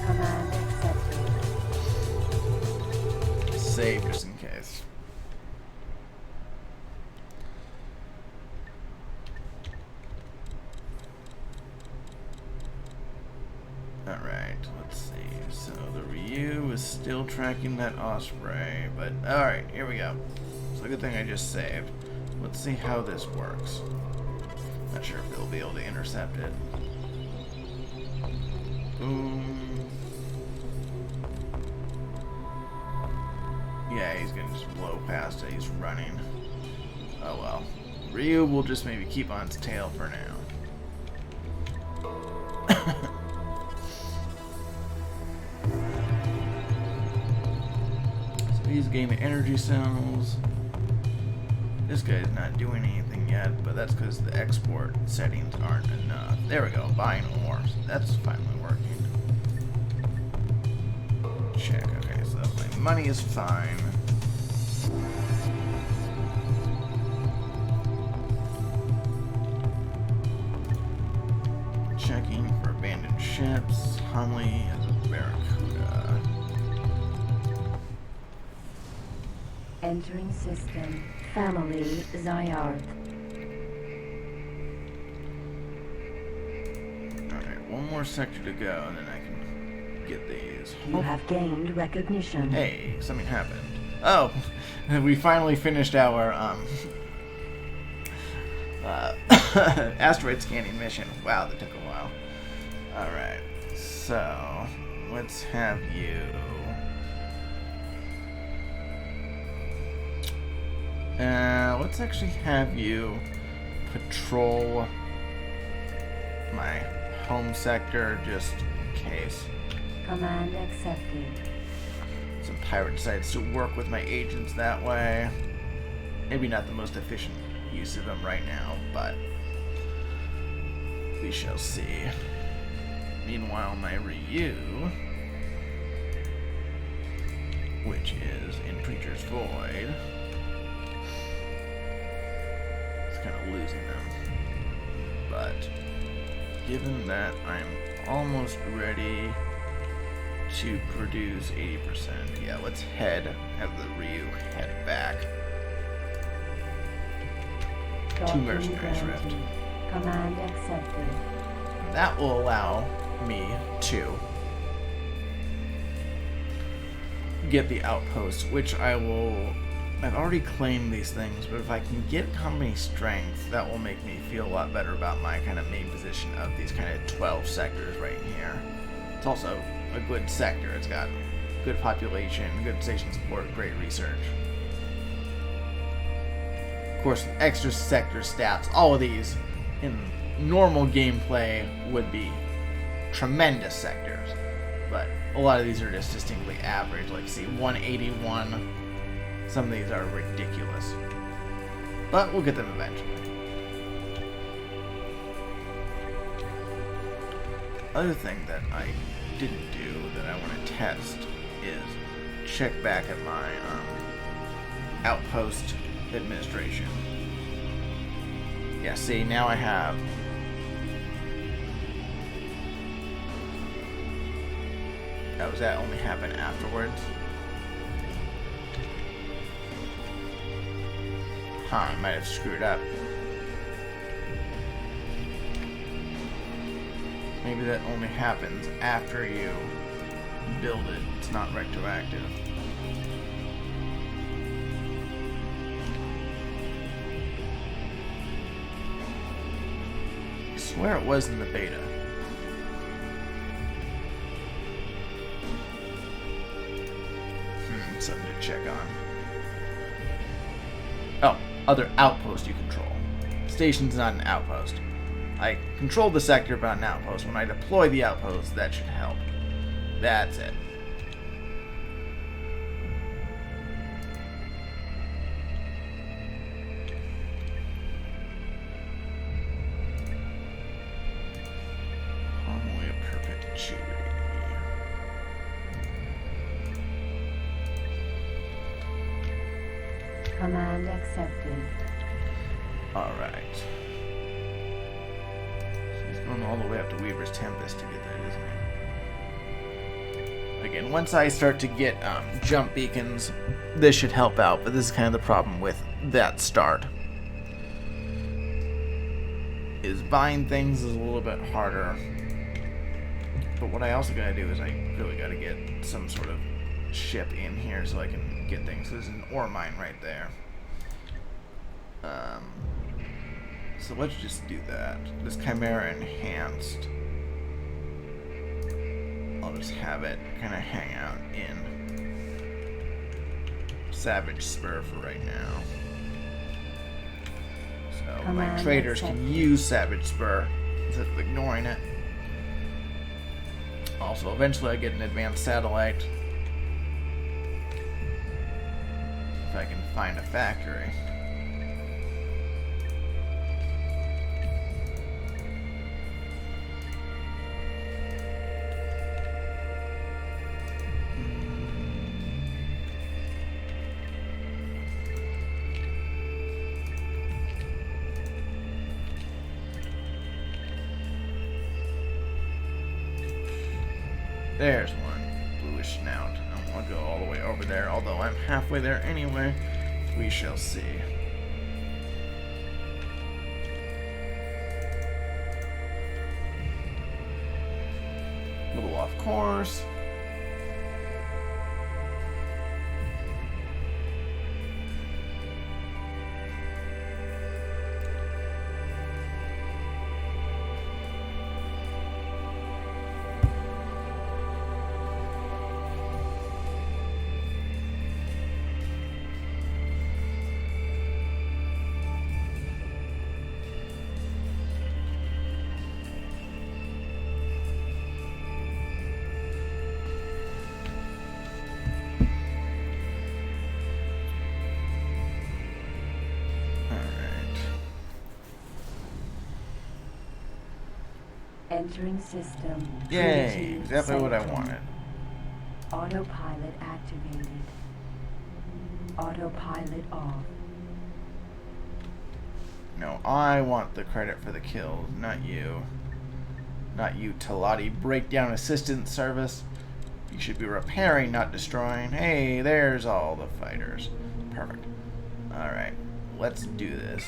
Command accepted. Save just in case. still tracking that osprey, but alright, here we go. It's a good thing I just saved. Let's see how this works. Not sure if they'll be able to intercept it. Boom. Yeah, he's gonna just blow past it. He's running. Oh well. Ryu will just maybe keep on its tail for now. So he's gaining energy cells. This guy's not doing anything yet, but that's because the export settings aren't enough. There we go, buying ores. That's finally working. Check, okay, so my money is fine. Checking for abandoned ships. Hunley has a barracuda. Entering system. Family Zyard. Alright, one more sector to go, and then I can get these. You have gained recognition. Hey, something happened. Oh, we finally finished our asteroid scanning mission. Wow, that took a while. Alright, so let's have you. Let's actually have you patrol my home sector just in case. Command accepted. Some pirate decides to work with my agents that way. Maybe not the most efficient use of them right now, but we shall see. Meanwhile, my Ryu, which is in Preacher's Void, is kind of losing them. But given that I'm almost ready to produce 80%, yeah, let's have the Ryu head back to Mercenaries Rift. Command accepted. That will allow me to get the outposts, which I've already claimed these things, but if I can get company strength, that will make me feel a lot better about my kind of main position of these kind of 12 sectors right here. It's also a good sector. It's got good population, good station support, great research. Of course, extra sector stats, all of these in normal gameplay would be tremendous sectors, but a lot of these are just distinctly average. Like, see, 181. Some of these are ridiculous, but we'll get them eventually. Other thing that I didn't do that I want to test is check back at my outpost administration. Yeah, see, now I have oh, does that only happen afterwards? Huh, I might have screwed up. Maybe that only happens after you build it. It's not retroactive. I swear it was in the beta. Something to check on. Oh, other outpost you control. Station's not an outpost. I control the sector, but not an outpost. When I deploy the outpost, that should help. That's it. Harmony of perpetuity. Command accepted. Alright. He's going all the way up to Weaver's Tempest to get that, isn't he? Again, once I start to get jump beacons, this should help out, but this is kind of the problem with that start. Is buying things is a little bit harder. But what I also gotta do is I really gotta get some sort of ship in here so I can get things. There's an ore mine right there. So let's just do that. This Chimera enhanced. I'll just have it kind of hang out in Savage Spur for right now. So my traders can use Savage Spur instead of ignoring it. Also, eventually I get an advanced satellite. If I can find a factory. There's one. Bluish snout. I don't want to go all the way over there, although I'm halfway there anyway. We shall see. A little off course. Entering system. Yay, exactly what I Sector. wanted. Autopilot activated. Autopilot off. No, I want the credit for the kills, not you. Not you, Talati. Breakdown Assistance Service. You should be repairing, not destroying. Hey, there's all the fighters. Perfect. Alright, let's do this.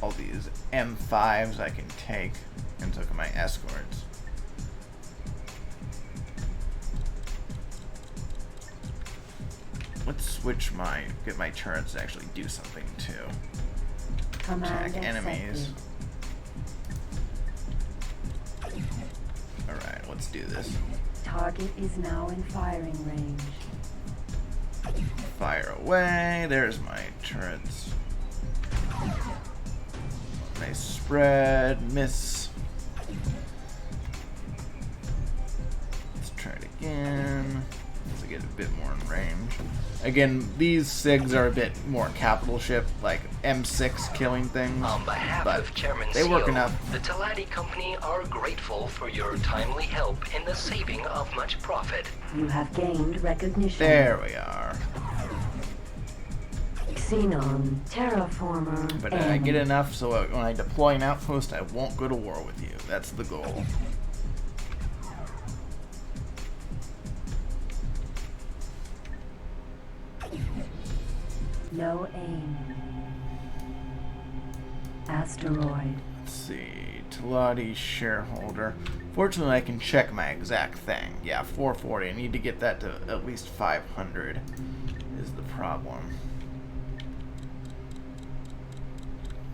All these M5s I can take, and so can my escorts. Let's switch get my turrets to actually do something too. Command Attack enemies. accepted. Alright, let's do this. Target is now in firing range. Fire away. There's my turrets. Nice spread. Miss. Let's try it again. Let's get a bit more in range. Again, these SIGs are a bit more capital ship, like M6 killing things. On behalf but of Chairman they work Seal, enough. the Talati Company are grateful for your timely help in the saving of much profit. You have gained recognition. There we are. Xenon, Terraformer, But I get enough so when I deploy an outpost, I won't go to war with you. That's the goal. No aim. Asteroid. Let's see. Talati shareholder. Fortunately, I can check my exact thing. Yeah, 440. I need to get that to at least 500 is the problem.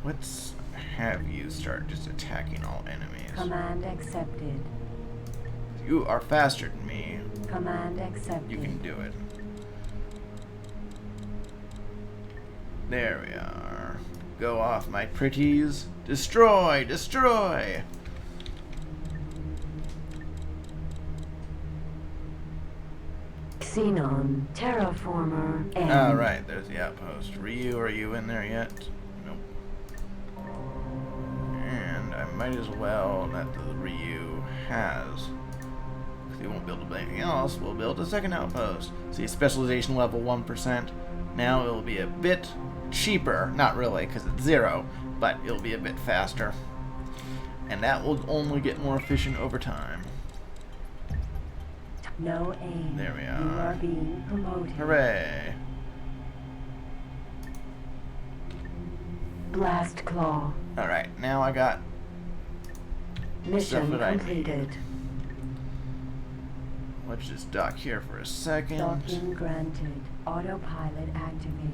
Let's have you start just attacking all enemies. Command accepted. You are faster than me. Command accepted. You can do it. There we are. Go off, my pretties. Destroy! Destroy! Xenon, Terraformer, and... Alright, there's the outpost. Ryu, are you in there yet? Nope. And I might as well that the Ryu has. Because he won't be able to do anything else. We'll build a second outpost. See, specialization level 1%. Now it'll be a bit cheaper. Not really, because it's 0. But it'll be a bit faster. And that will only get more efficient over time. No aim. There we You are. are being promoted. Hooray! Blast Claw. Alright, now I got Mission that I need. completed. let's just dock here for a second. Docking granted. Autopilot activated.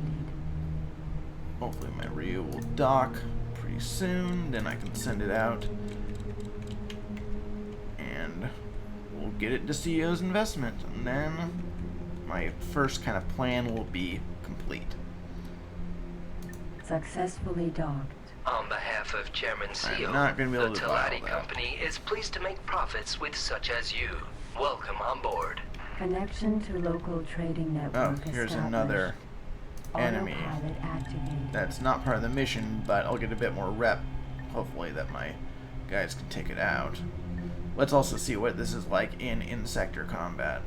Hopefully my Ryu will dock pretty soon, then I can send it out. And we'll get it to CEO's investment, and then my first kind of plan will be complete. Successfully docked. On behalf of Chairman CEO, I'm not gonna be able the to file Talati that. Company is pleased to make profits with such as you. Welcome on board. Connection to local trading network Oh, here's established. another enemy. Autopilot activated. That's not part of the mission, but I'll get a bit more rep. Hopefully that my guys can take it out. Let's also see what this is like in sector combat.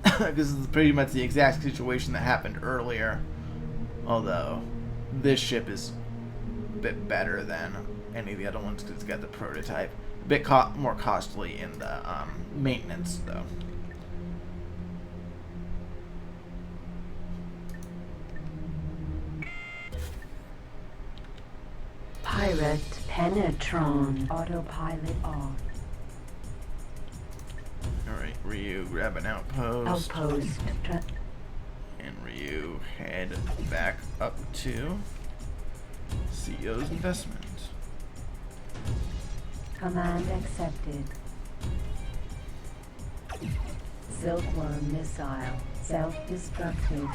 Because this is pretty much the exact situation that happened earlier. Although, this ship is a bit better than any of the other ones because it's got the prototype. A bit more costly in the maintenance, though. Pirate Penetron. Autopilot off. Alright, Ryu, grab an outpost. Outpost. And Ryu, head back up to CEO's investment. Command accepted. Silkworm missile. Self-destructive.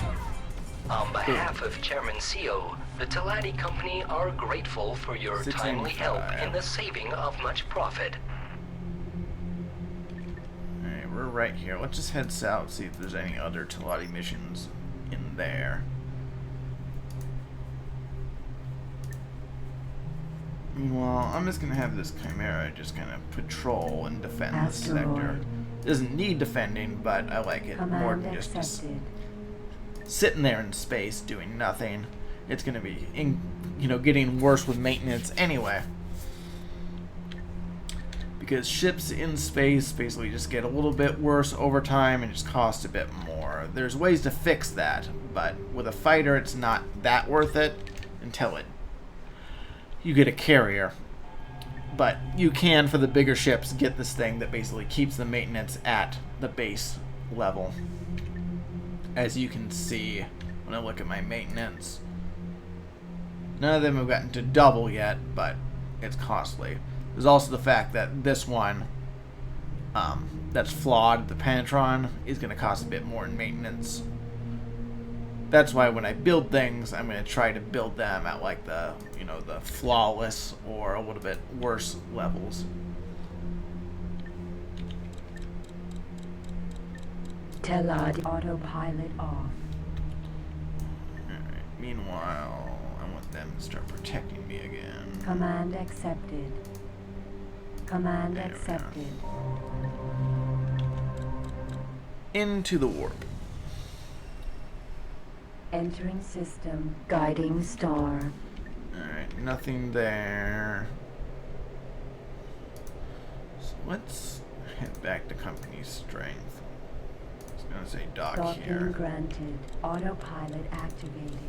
On behalf of Chairman CEO, the Talati Company are grateful for your timely help in the saving of much profit. Alright, we're right here. Let's just head south, see if there's any other Talati missions in there. Meanwhile, I'm just gonna have this Chimera just kind of patrol and defend this sector. It doesn't need defending, but I like it more Command than just accepted. sitting there in space doing nothing. It's gonna be, getting worse with maintenance anyway. Because ships in space basically just get a little bit worse over time and just cost a bit more. There's ways to fix that, but with a fighter, it's not that worth it until you get a carrier. But you can, for the bigger ships, get this thing that basically keeps the maintenance at the base level. As you can see when I look at my maintenance. None of them have gotten to double yet, but it's costly. There's also the fact that this one, that's flawed, the Penetron, is going to cost a bit more in maintenance. That's why when I build things, I'm going to try to build them at like the flawless or a little bit worse levels. Telad autopilot off. Alright, meanwhile, I want them to start protecting me again. Command accepted. Command There we are. accepted. Into the warp. Entering system. Guiding star. Alright, nothing there. So let's head back to company strength. I was gonna say dock Docking here. granted. Autopilot activated.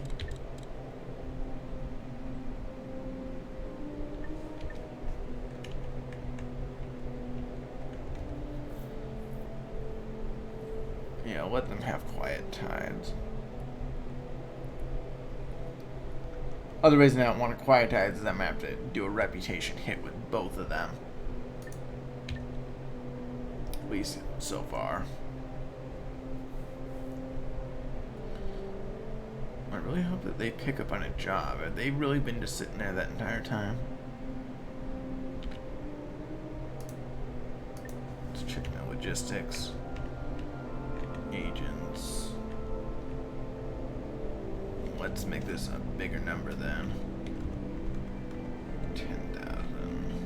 Yeah, let them have quiet tides. Other reason I don't want to quiet tides is I'm gonna have to do a reputation hit with both of them. At least so far. I really hope that they pick up on a job. Have they really been just sitting there that entire time? Let's check the logistics. Agents. Let's make this a bigger number then. 10,000.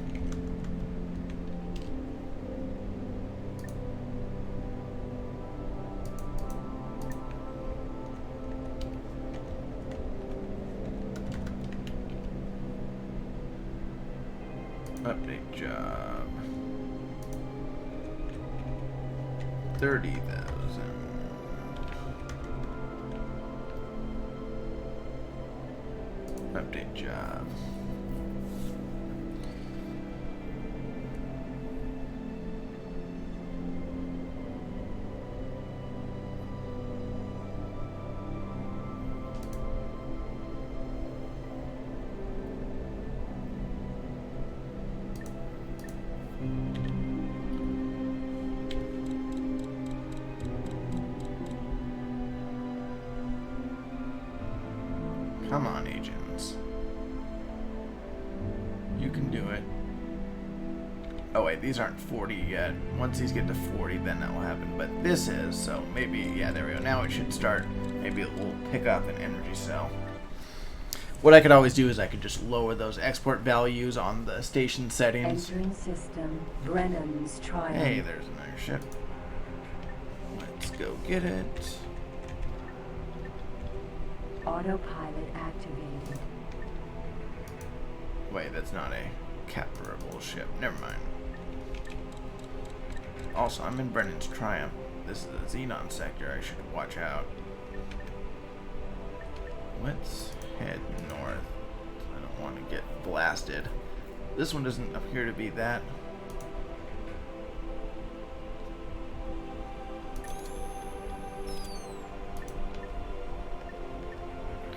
Update job. 30,000. Update job. Come on, agents. You can do it. Oh wait, these aren't 40 yet. Once these get to 40, then that will happen. But this is, so maybe, yeah, there we go. Now it should start. Maybe it will pick up an energy cell. What I could always do is I could just lower those export values on the station settings. Entering system. Brennan's Triumph. Hey, there's another ship. Let's go get it. Autopilot activated. Wait, that's not a capturable ship. Never mind. Also, I'm in Brennan's Triumph. This is a Xenon sector. I should watch out. Let's head north. I don't want to get blasted. This one doesn't appear to be that.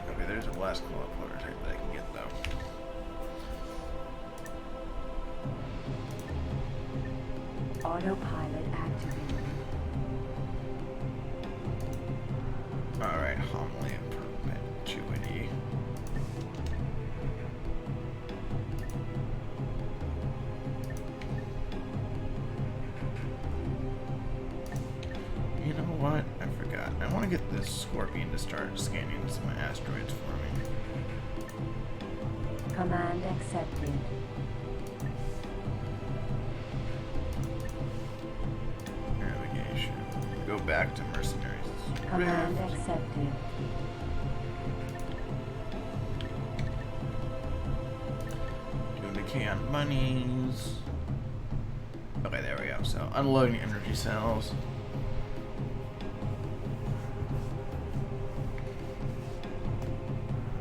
Okay, there's a blast call prototype that I can get though. Autopilot activated. Alright, homily and perpetuity. You know what? I forgot. I want to get this Scorpion to start scanning some asteroids for me. Command accepted. Navigation. Go back to Mercenaries. Command accepted. Doing decay on monies. Okay, there we go. So, unloading energy cells.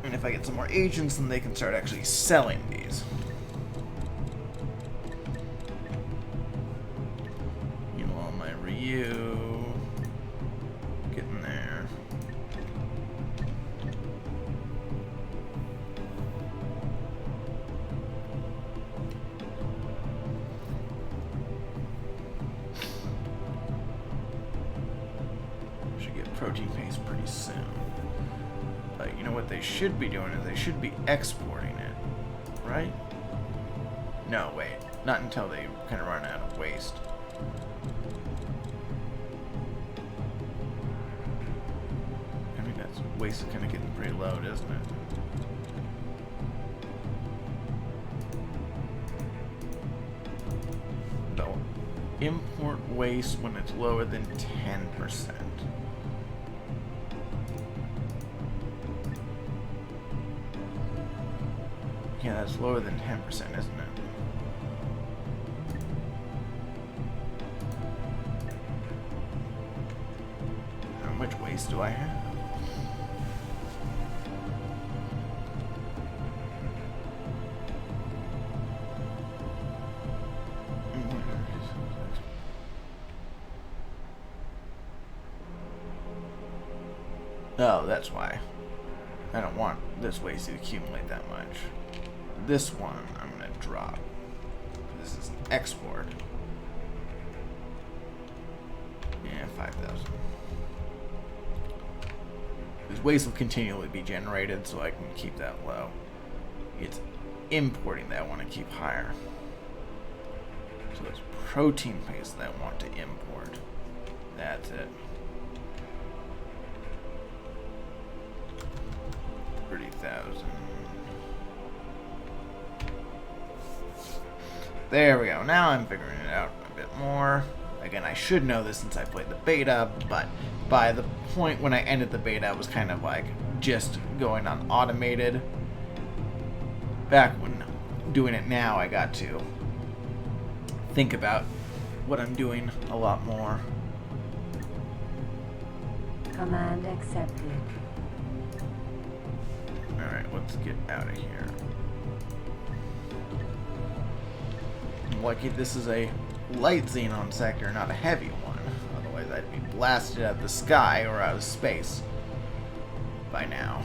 And if I get some more agents, then they can start actually selling these. You know, all my Ryu. Getting there. Should get protein paste pretty soon. But you know what they should be doing is they should be exporting it, right? No, wait. Not until they kind of run out of waste. I mean, that's waste is kind of getting pretty low, isn't it? They'll import waste when it's lower than 10%. Yeah, that's lower than 10%, isn't it? How much waste do I have? Oh, that's why. I don't want this waste to accumulate that much. This one I'm going to drop. This is an export. Yeah, 5,000. This waste will continually be generated, so I can keep that low. It's importing that I want to keep higher. So it's protein paste that I want to import. That's it. 30,000. There we go. Now I'm figuring it out a bit more. Again, I should know this since I played the beta, but by the point when I ended the beta, I was kind of like just going on automated. Back when doing it now, I got to think about what I'm doing a lot more. Command accepted. Alright, let's get out of here. I'm lucky this is a light xenon sector, not a heavy one. Otherwise I'd be blasted out of the sky or out of space by now.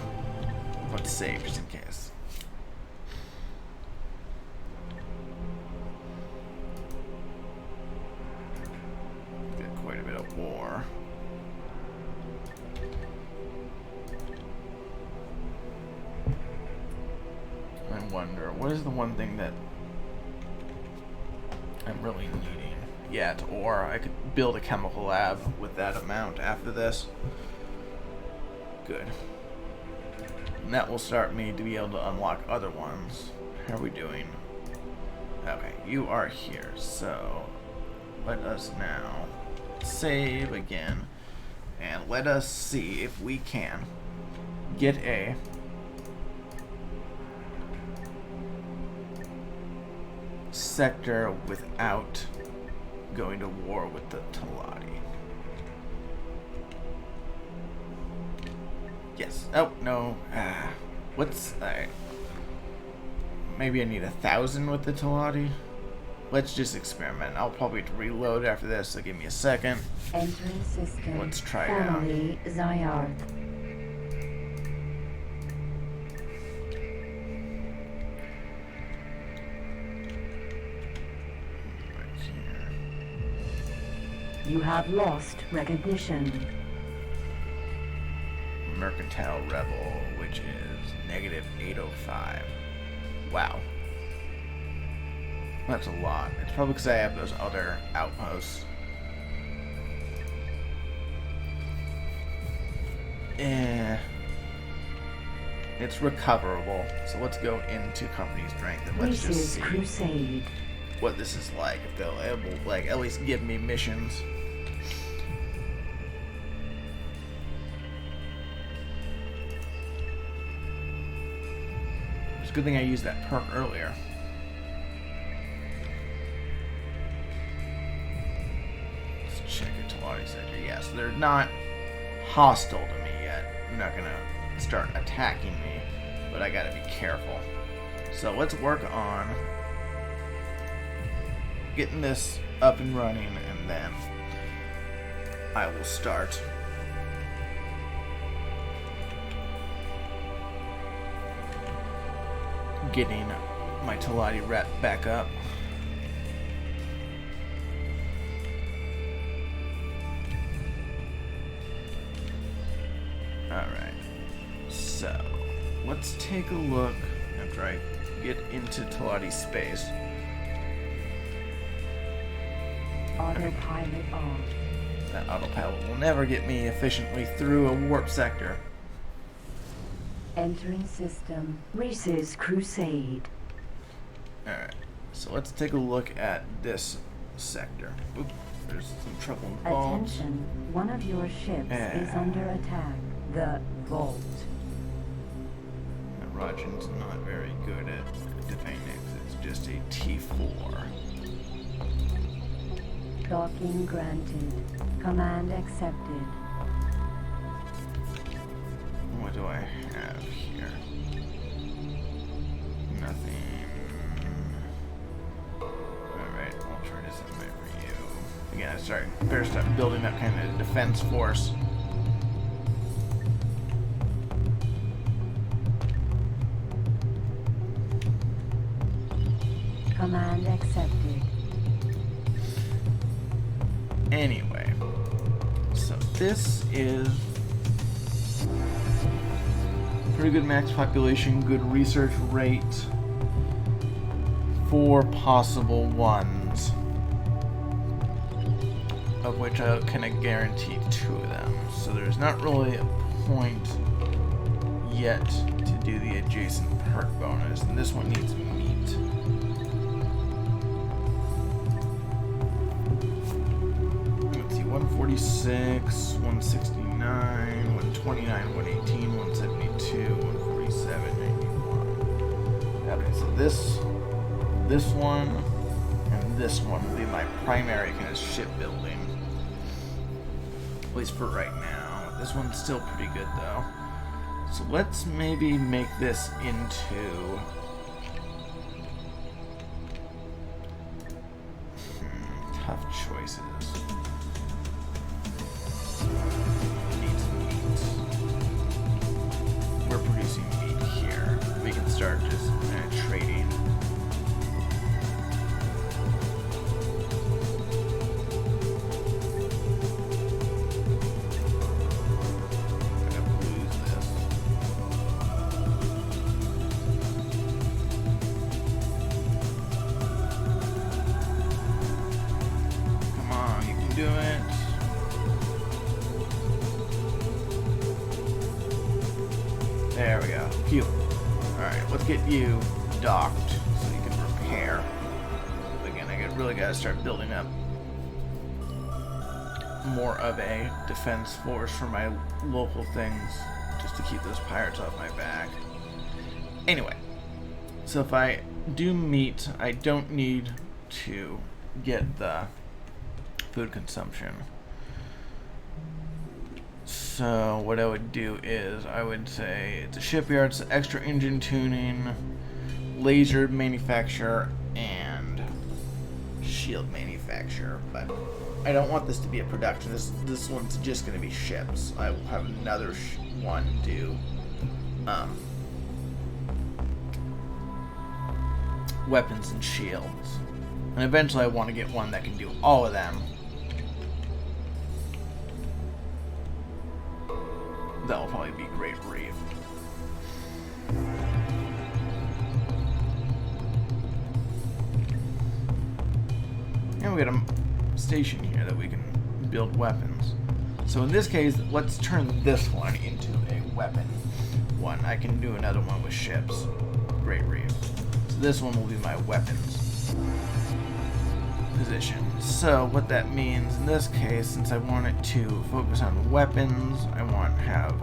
Let's save just in case. Got quite a bit of war. sector. What is the one thing that I'm really needing? Yeah, it's ore. I could build a chemical lab with that amount after this. Good. And that will start me to be able to unlock other ones. How are we doing? Okay, you are here, so let us now save again, and let us see if we can get a sector without going to war with the Talati. Yes. Oh, no. What's... Alright. Maybe I need 1,000 with the Talati. Let's just experiment. I'll probably reload after this, so give me a second. Entering system. Let's try it out. Formerly Zyarth. Right here. You have lost recognition. Mercantile Rebel, which is -805. Wow. That's a lot. It's probably because I have those other outposts. It's recoverable. So let's go into company strength and let's just see Crusade. what this is like. If they'll able, like, at least give me missions. It's a good thing I used that perk earlier. Check it, Talati sector. Yes, they're not hostile to me yet. They're not gonna start attacking me, but I gotta be careful. So let's work on getting this up and running, and then I will start getting my Talati rep back up. Alright, so let's take a look after I get into Talati space. Autopilot on. That autopilot will never get me efficiently through a warp sector. Entering system. Reese's Crusade. Alright, so let's take a look at this sector. Oop, there's some trouble involved. Attention. One of your ships is under attack. The Vault. Rajan's not very good at defending it. It's just a T4. Docking granted. Command accepted. What do I have here? Nothing. Alright, I'll try to send my Ryu. Again, better start building up kind of a defense force. Command accepted. Anyway, so this is pretty good max population, good research rate, 4 possible ones, of which I kind of guarantee 2 of them. So there's not really a point yet to do the adjacent perk bonus, and this one needs meat. Let's see, 146, 169, 129, 118, 172, 147, 91. Okay, so this one and this one will be my primary kind of shipbuilding, at least for right now. This one's still pretty good though. So let's maybe make this into tough choices. Needs meat. We're producing meat here. We can start just trading. do it. There we go. Phew. Alright, let's get you docked so you can repair. Again, I really gotta start building up more of a defense force for my local things just to keep those pirates off my back. Anyway, so if I do meat, I don't need to get the food consumption. So what I would do is I would say it's a shipyard, it's extra engine tuning, laser manufacturer, and shield manufacturer. But I don't want this to be a production. This one's just going to be ships. I will have another one do weapons and shields. And eventually I want to get one that can do all of them. That will probably be Great Reef. And we got a station here that we can build weapons. So in this case, let's turn this one into a weapon one. I can do another one with ships. Great Reef. So this one will be my weapons position. So what that means in this case, since I want it to focus on weapons, I want to have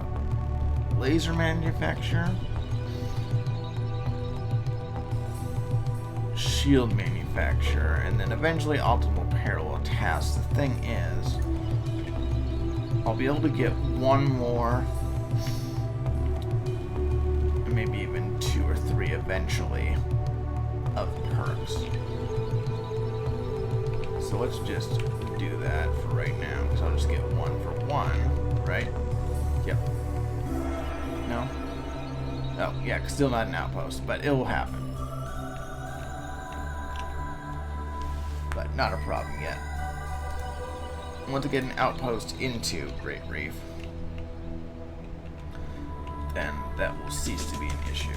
laser manufacturer, shield manufacturer, and then eventually optimal parallel tasks. The thing is, I'll be able to get one more, maybe even 2 or 3 eventually, of perks. So let's just do that for right now, because I'll just get 1 for 1, right? Yep. No? Oh, yeah, still not an outpost, but it will happen. But not a problem yet. I want to get an outpost into Great Reef. Then that will cease to be an issue.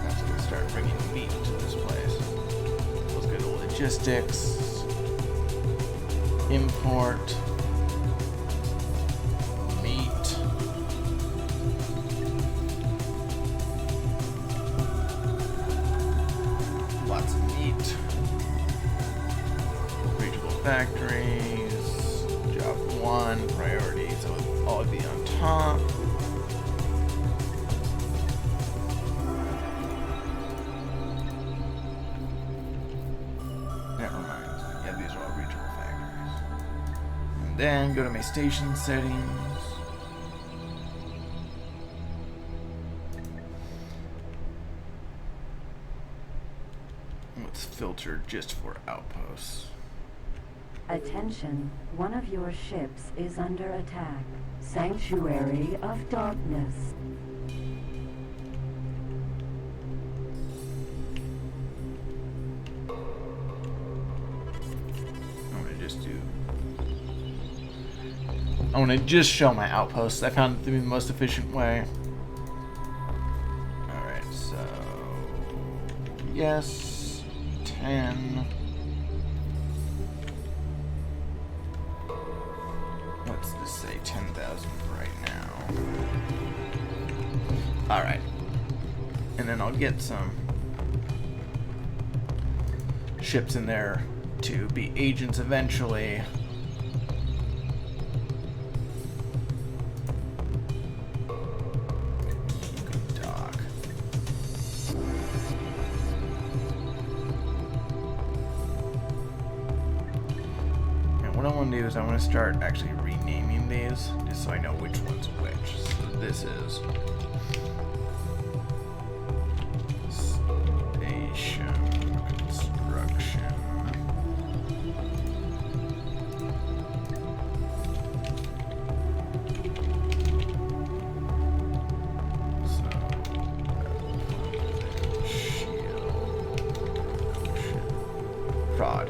That's going to start bringing meat to this place. Let's go to logistics, import, meat. Lots of meat. Reachable factories. Job 1, priority, so it'll all be on top. Never mind. Yeah, these are all reachable factories. And then go to my station settings. Let's filter just for outposts. Attention, one of your ships is under attack. Sanctuary of Darkness. I want to just show my outposts. I found it to be the most efficient way. Alright, so yes, 10. Let's just say 10,000 right now. Alright. And then I'll get some ships in there to be agents eventually. I want to start actually renaming these just so I know which one's which. So this is station construction. So shield prod.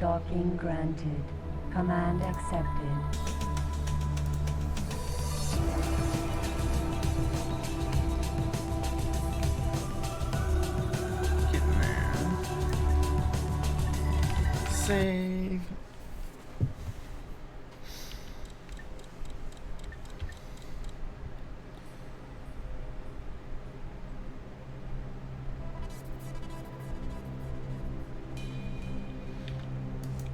Docking granted. Command accepted. Getting there. Save.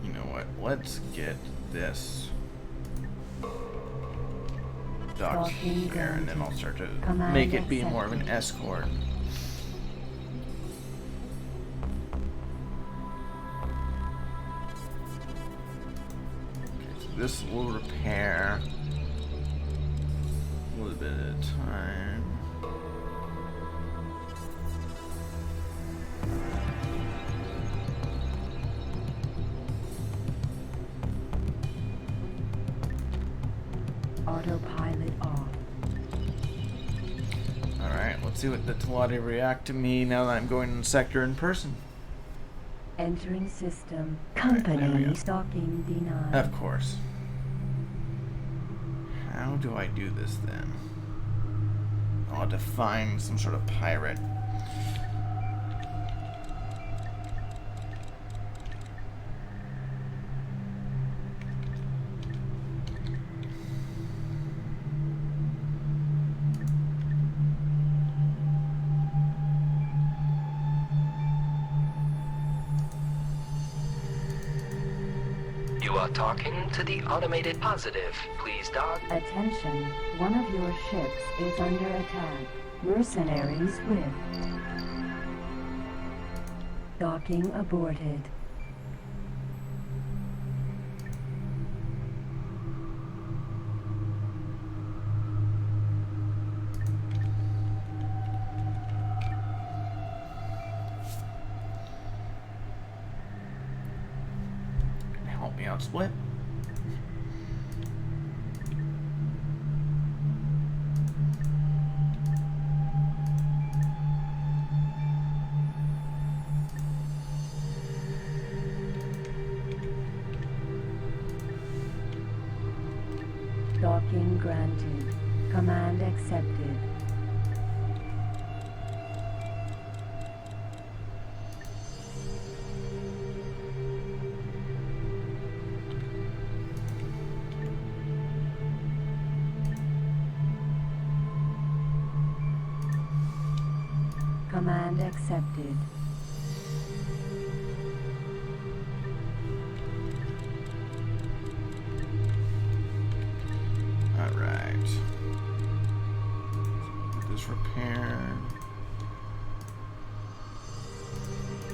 You know what? Let's get this docked here, and then I'll start to make it be more of an escort. Okay, so this will repair a little bit at a time. Autopilot off. Alright, let's see what the Teladi react to me now that I'm going in sector in person. Entering system. There we Company go. docking denied. Of course. How do I do this then? I'll have to find some sort of pirate. You are talking to the automated positive. Please dock. Attention. One of your ships is under attack. Mercenaries with. Docking aborted. Help me out, Split. Docking granted. Command accepted. Command accepted. Alright. Get this repaired.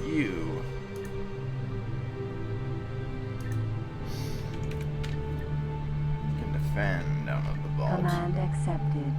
You. Can defend down at the vault. Command accepted.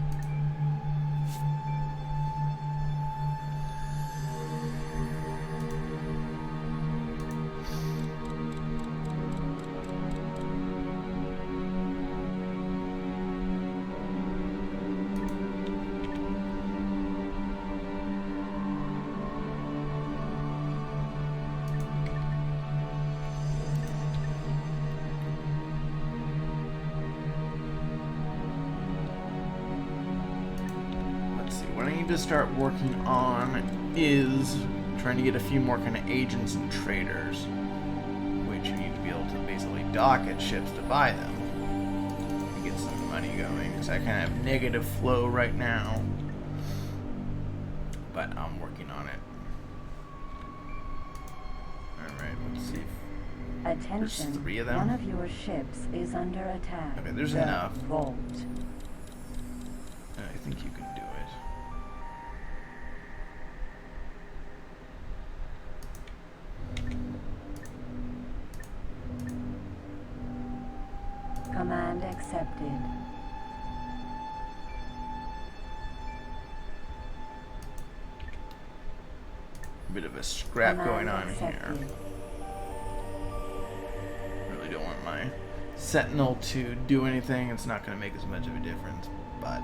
What I need to start working on is trying to get a few more kind of agents and traders, which you need to be able to basically dock at ships to buy them and get some money going, because I kind of have negative flow right now, but I'm working on it. Alright, let's see. Attention. There's 3 of them. One of your ships is under attack. Okay, there's The enough. Vault. I think you can do it. Command accepted. Bit of a scrap Command going on accepted. here. Really don't want my Sentinel to do anything. It's not going to make as much of a difference, but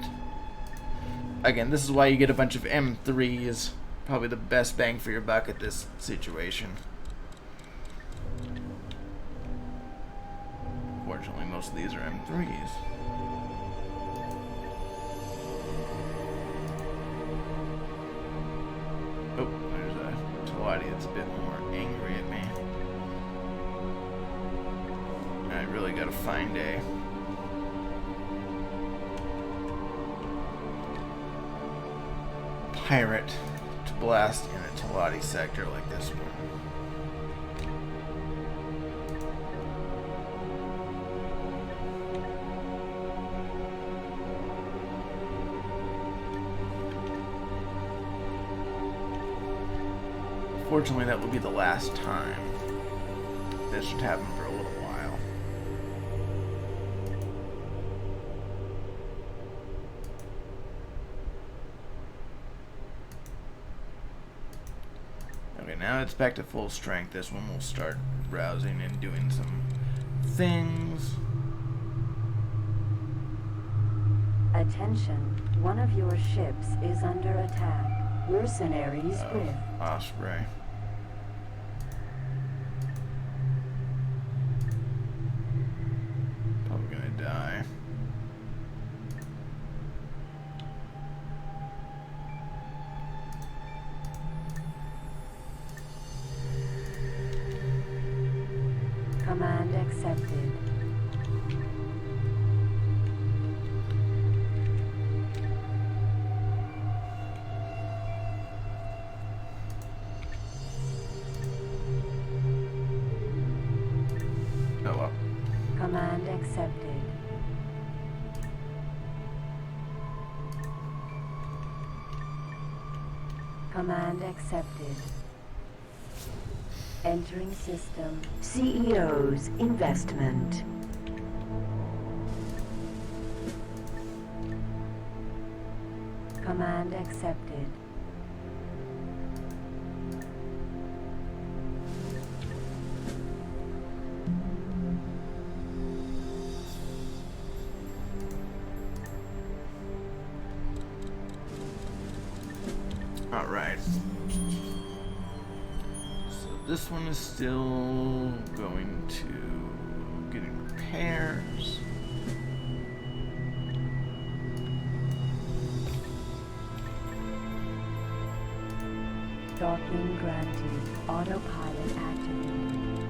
again, this is why you get a bunch of M3s. Probably the best bang for your buck at this situation. Unfortunately, most of these are M3s. Oh, there's a Talati that's a bit more angry at me. I really gotta find a pirate to blast in a Talati sector like this one. Fortunately, that will be the last time. This should happen for a little while. Okay, now it's back to full strength. This one will start browsing and doing some things. Attention, one of your ships is under attack. Mercenaries with Osprey. Probably gonna die. command accepted. Oh well. Command accepted. Command accepted. Entering system. CEO's investment. Command accepted. All right. So this one is still going to getting repairs. Docking granted. Autopilot activated.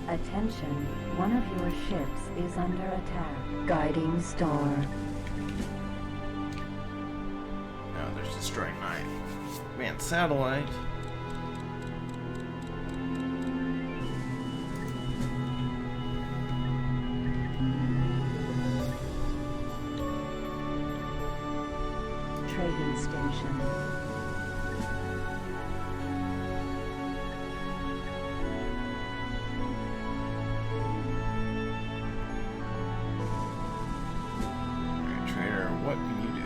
Attention, one of your ships is under attack. Guiding star. Now there's destroying my advanced satellite. Trading station. Alright, trader, what can you do?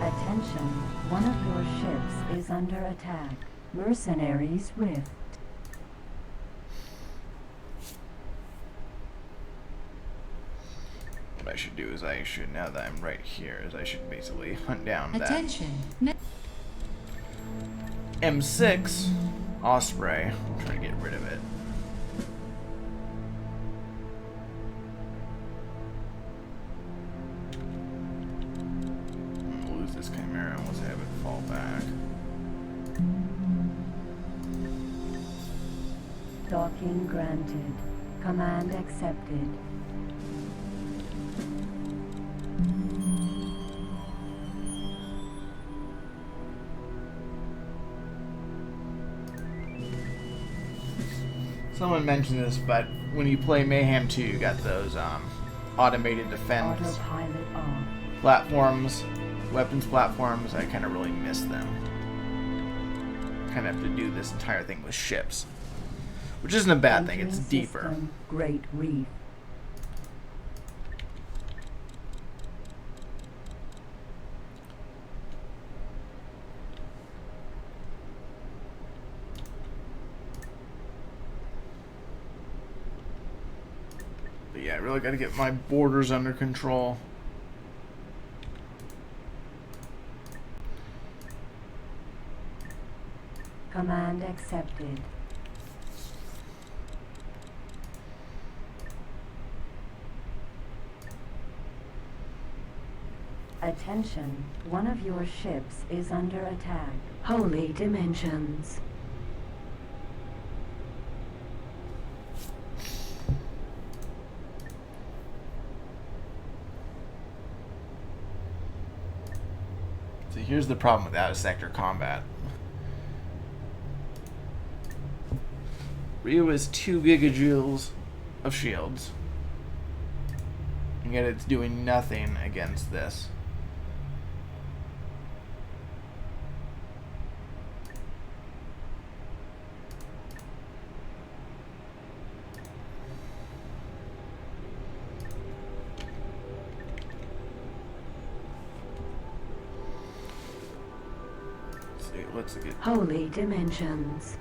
Attention, one of your ships is under attack. Mercenaries Rift. What I should do is I should, now that I'm right here, is I should basically hunt down that Attention. M6 Osprey. I'm trying to get rid of it. We'll lose this Chimera once I have it fall back. Docking granted. Command accepted. Someone mentioned this, but when you play Mayhem 2, you got those automated defense Autopilot off. platforms, weapons platforms. I kind of really miss them. Kind of have to do this entire thing with ships, which isn't a bad thing. It's Entering deeper. system, Great Reef. really gotta get my borders under control. Command accepted. Attention, one of your ships is under attack. Holy dimensions. So here's the problem with out-of-sector combat. Rio is 2 gigajoules of shields, and yet it's doing nothing against this. Let's get Holy dimensions.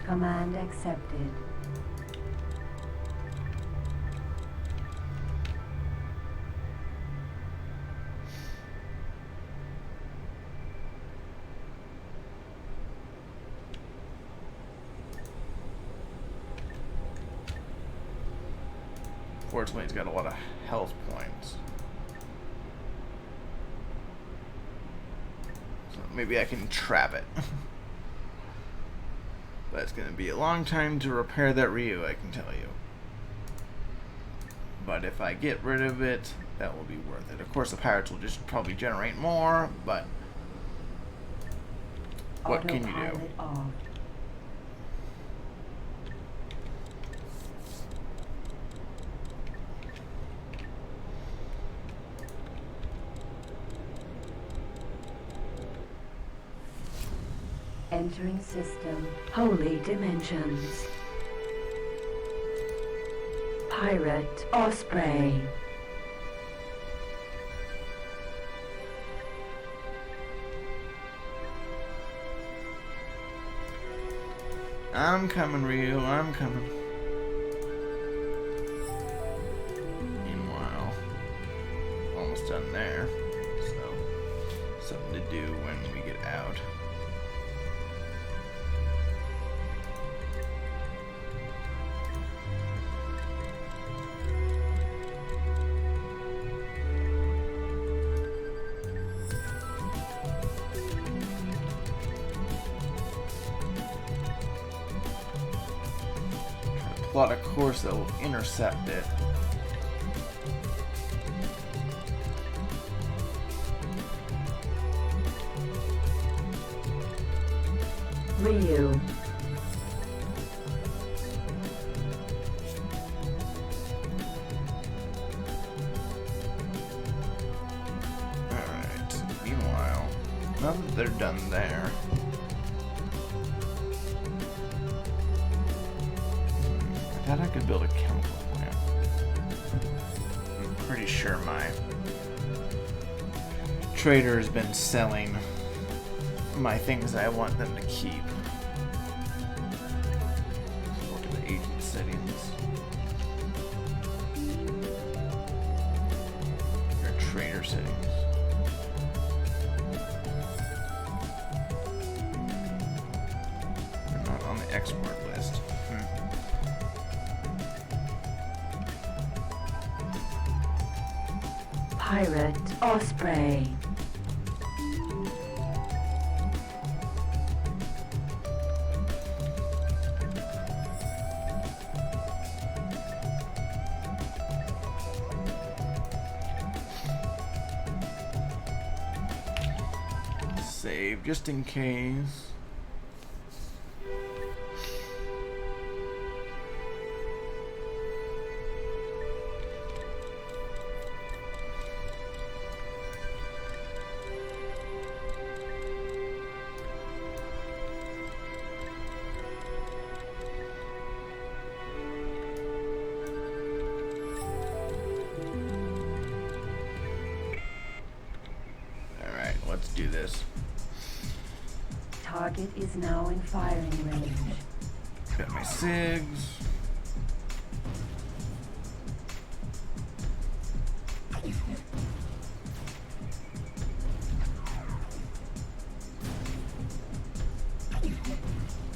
Command accepted. Fortunately, it's got a lot of health points. So maybe I can trap it. But it's going to be a long time to repair that Ryu, I can tell you. But if I get rid of it, that will be worth it. Of course, the pirates will just probably generate more, but what can you do? Autopilot off. Entering system. Holy dimensions. Pirate Osprey. I'm coming, Ryu. I'm coming. Meanwhile, almost done there. So, something to do when we get out. Plot a course that will intercept it. Ryu. Alright. Meanwhile, now that they're done there, I thought I could build a chemical plant. I'm pretty sure my trader has been selling my things I want them to keep. Look at the agent settings. Or trader settings. They're not on the export list. Pirate Osprey. Save just in case. Let's do this. target is now in firing range. Got my SIGs.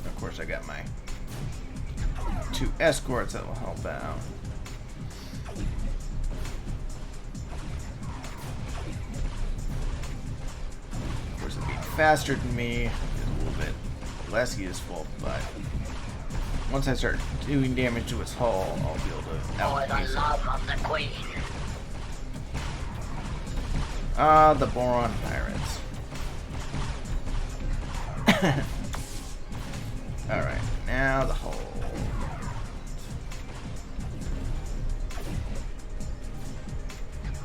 Of course, I got my 2 escorts that will help out. Of course, it being faster than me is a little bit less useful, but once I start doing damage to its hull, I'll be able to outpace it. Of the Queen. Ah, the Boron Pirates. Alright, now the hull.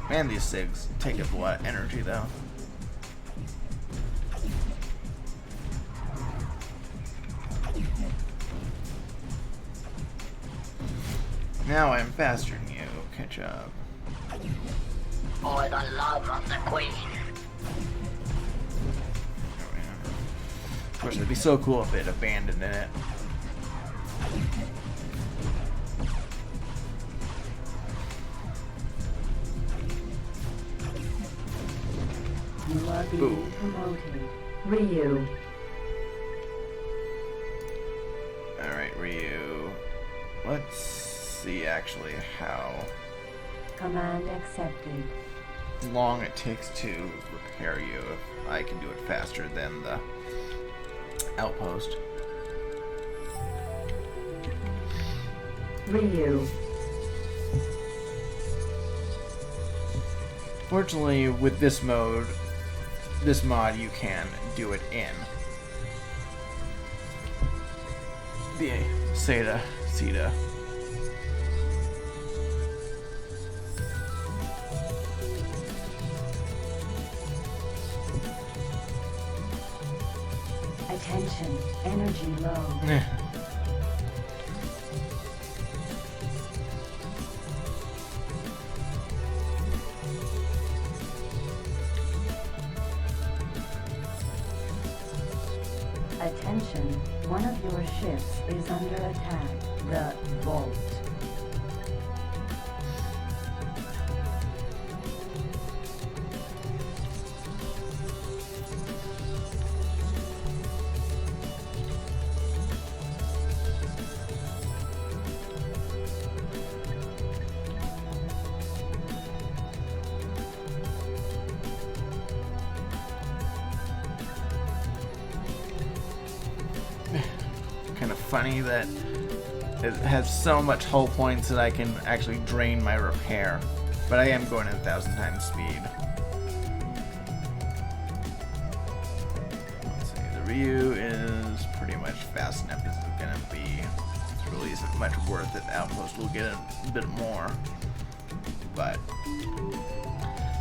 Man, these SIGs take up a lot of energy, though. Now I'm faster than you. Catch up. For the love of the Queen. Of course, it'd be so cool if it abandoned it. You are being Boom. promoted. Ryu. Alright, Ryu. Let's see actually how Command accepted. long it takes to repair you if I can do it faster than the outpost. Ryu. Fortunately, with this mod, you can do it in the SETA. Attention. Energy low. Attention. One of your ships is under attack. The Vault. Kind of funny that it has so much hull points that I can actually drain my repair, but I am going at 1,000 times speed. Let's see, the Ryu is pretty much fast enough as it's gonna be. It really isn't much worth it. Outpost will get a bit more, but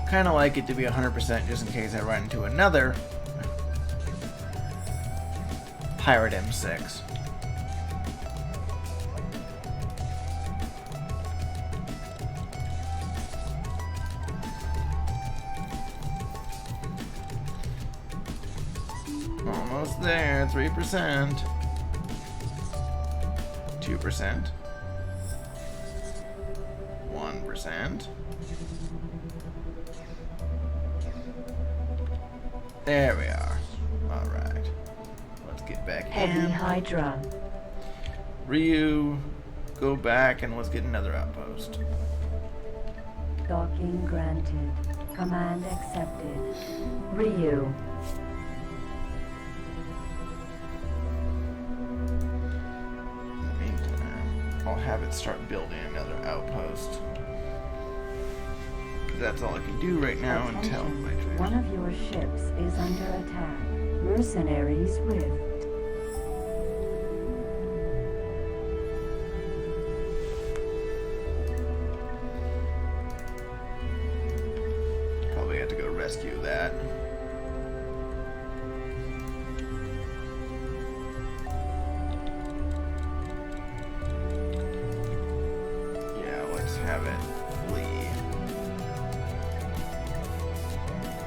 kind of like it to be 100% just in case I run into another Pirate M6. Almost there, 3%. 2%. 1%. There we are. Alright. Let's get back Heavy in. Hydra. Ryu, go back and let's get another outpost. Docking granted. Command accepted. Ryu. In the meantime, I'll have it start building another outpost. That's all I can do right now until Attention. my trade. One of your ships is under attack. Mercenaries Rift. Probably have to go rescue that. Yeah, let's have it flee.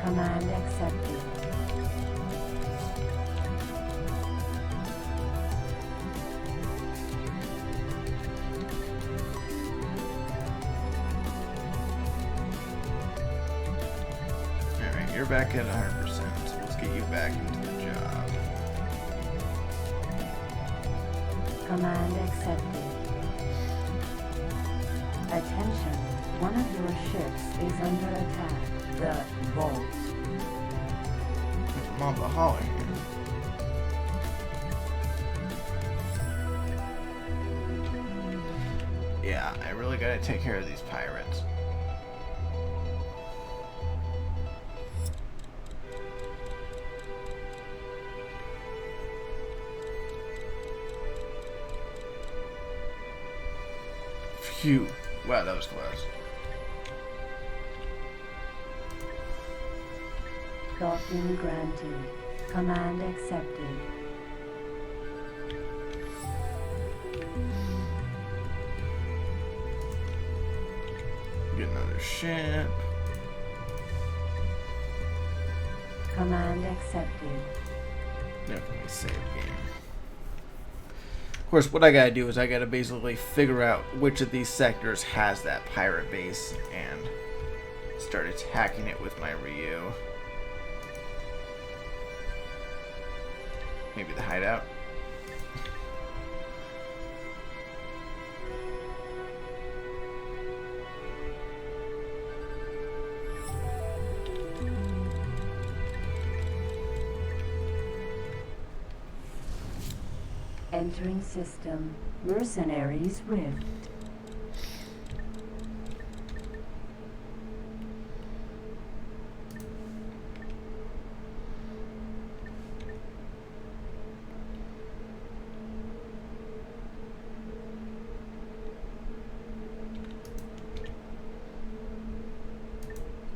Command accepted. you're back at 100%, so let's get you back into the job. Command accepted. Attention, one of your ships is under attack. The Vault. There's a mob of Holly here. Yeah, I really gotta take care of these pirates. Phew. Wow, that was close. Docking granted. Command accepted. Get another ship. Command accepted. Definitely save game. Of course, what I gotta do is I gotta basically figure out which of these sectors has that pirate base and start attacking it with my Ryu. Maybe the hideout. Entering system. Mercenaries Rift.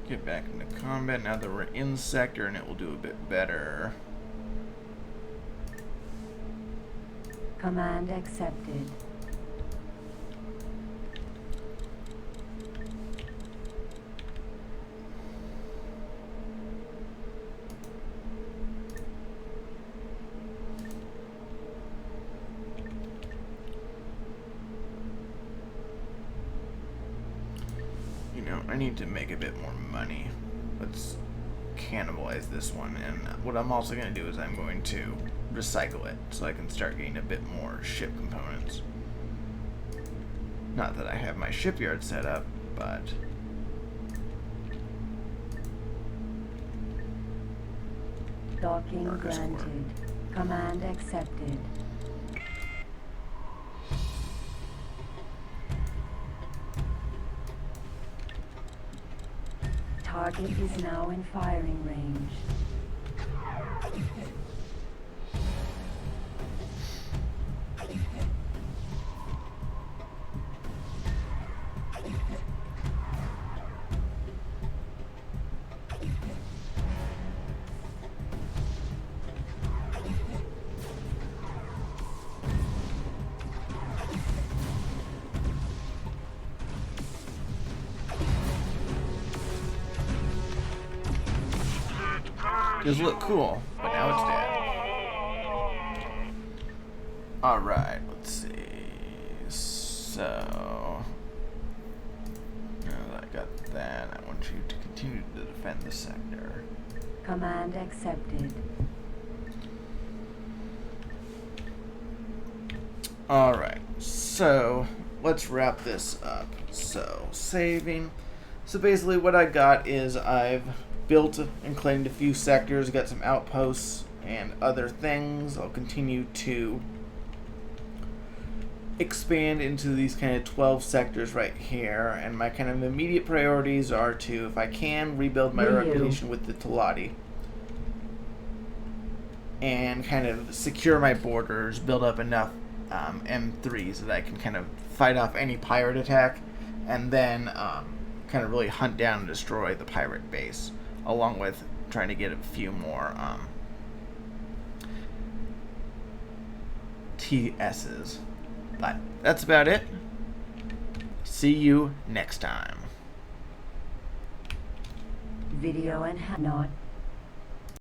Get back into combat now that we're in sector, and it will do a bit better. Command accepted. You know, I need to make a bit more money. Let's cannibalize this one, and what I'm also going to do is I'm going to recycle it so I can start getting a bit more ship components. Not that I have my shipyard set up, but Docking Marcus granted. Square. Command accepted. Target is now in firing range. does look cool, but now it's dead. Alright, let's see. So, now that I got that, I want you to continue to defend the sector. Command accepted. Alright, so let's wrap this up. So, saving. So basically what I got is I've built and claimed a few sectors, got some outposts and other things. I'll continue to expand into these kind of 12 sectors right here, and my kind of immediate priorities are to, if I can, rebuild my reputation with the Talati and kind of secure my borders, build up enough M3s that I can kind of fight off any pirate attack, and then kind of really hunt down and destroy the pirate base, along with trying to get a few more TSs. But that's about it. See you next time. Video and not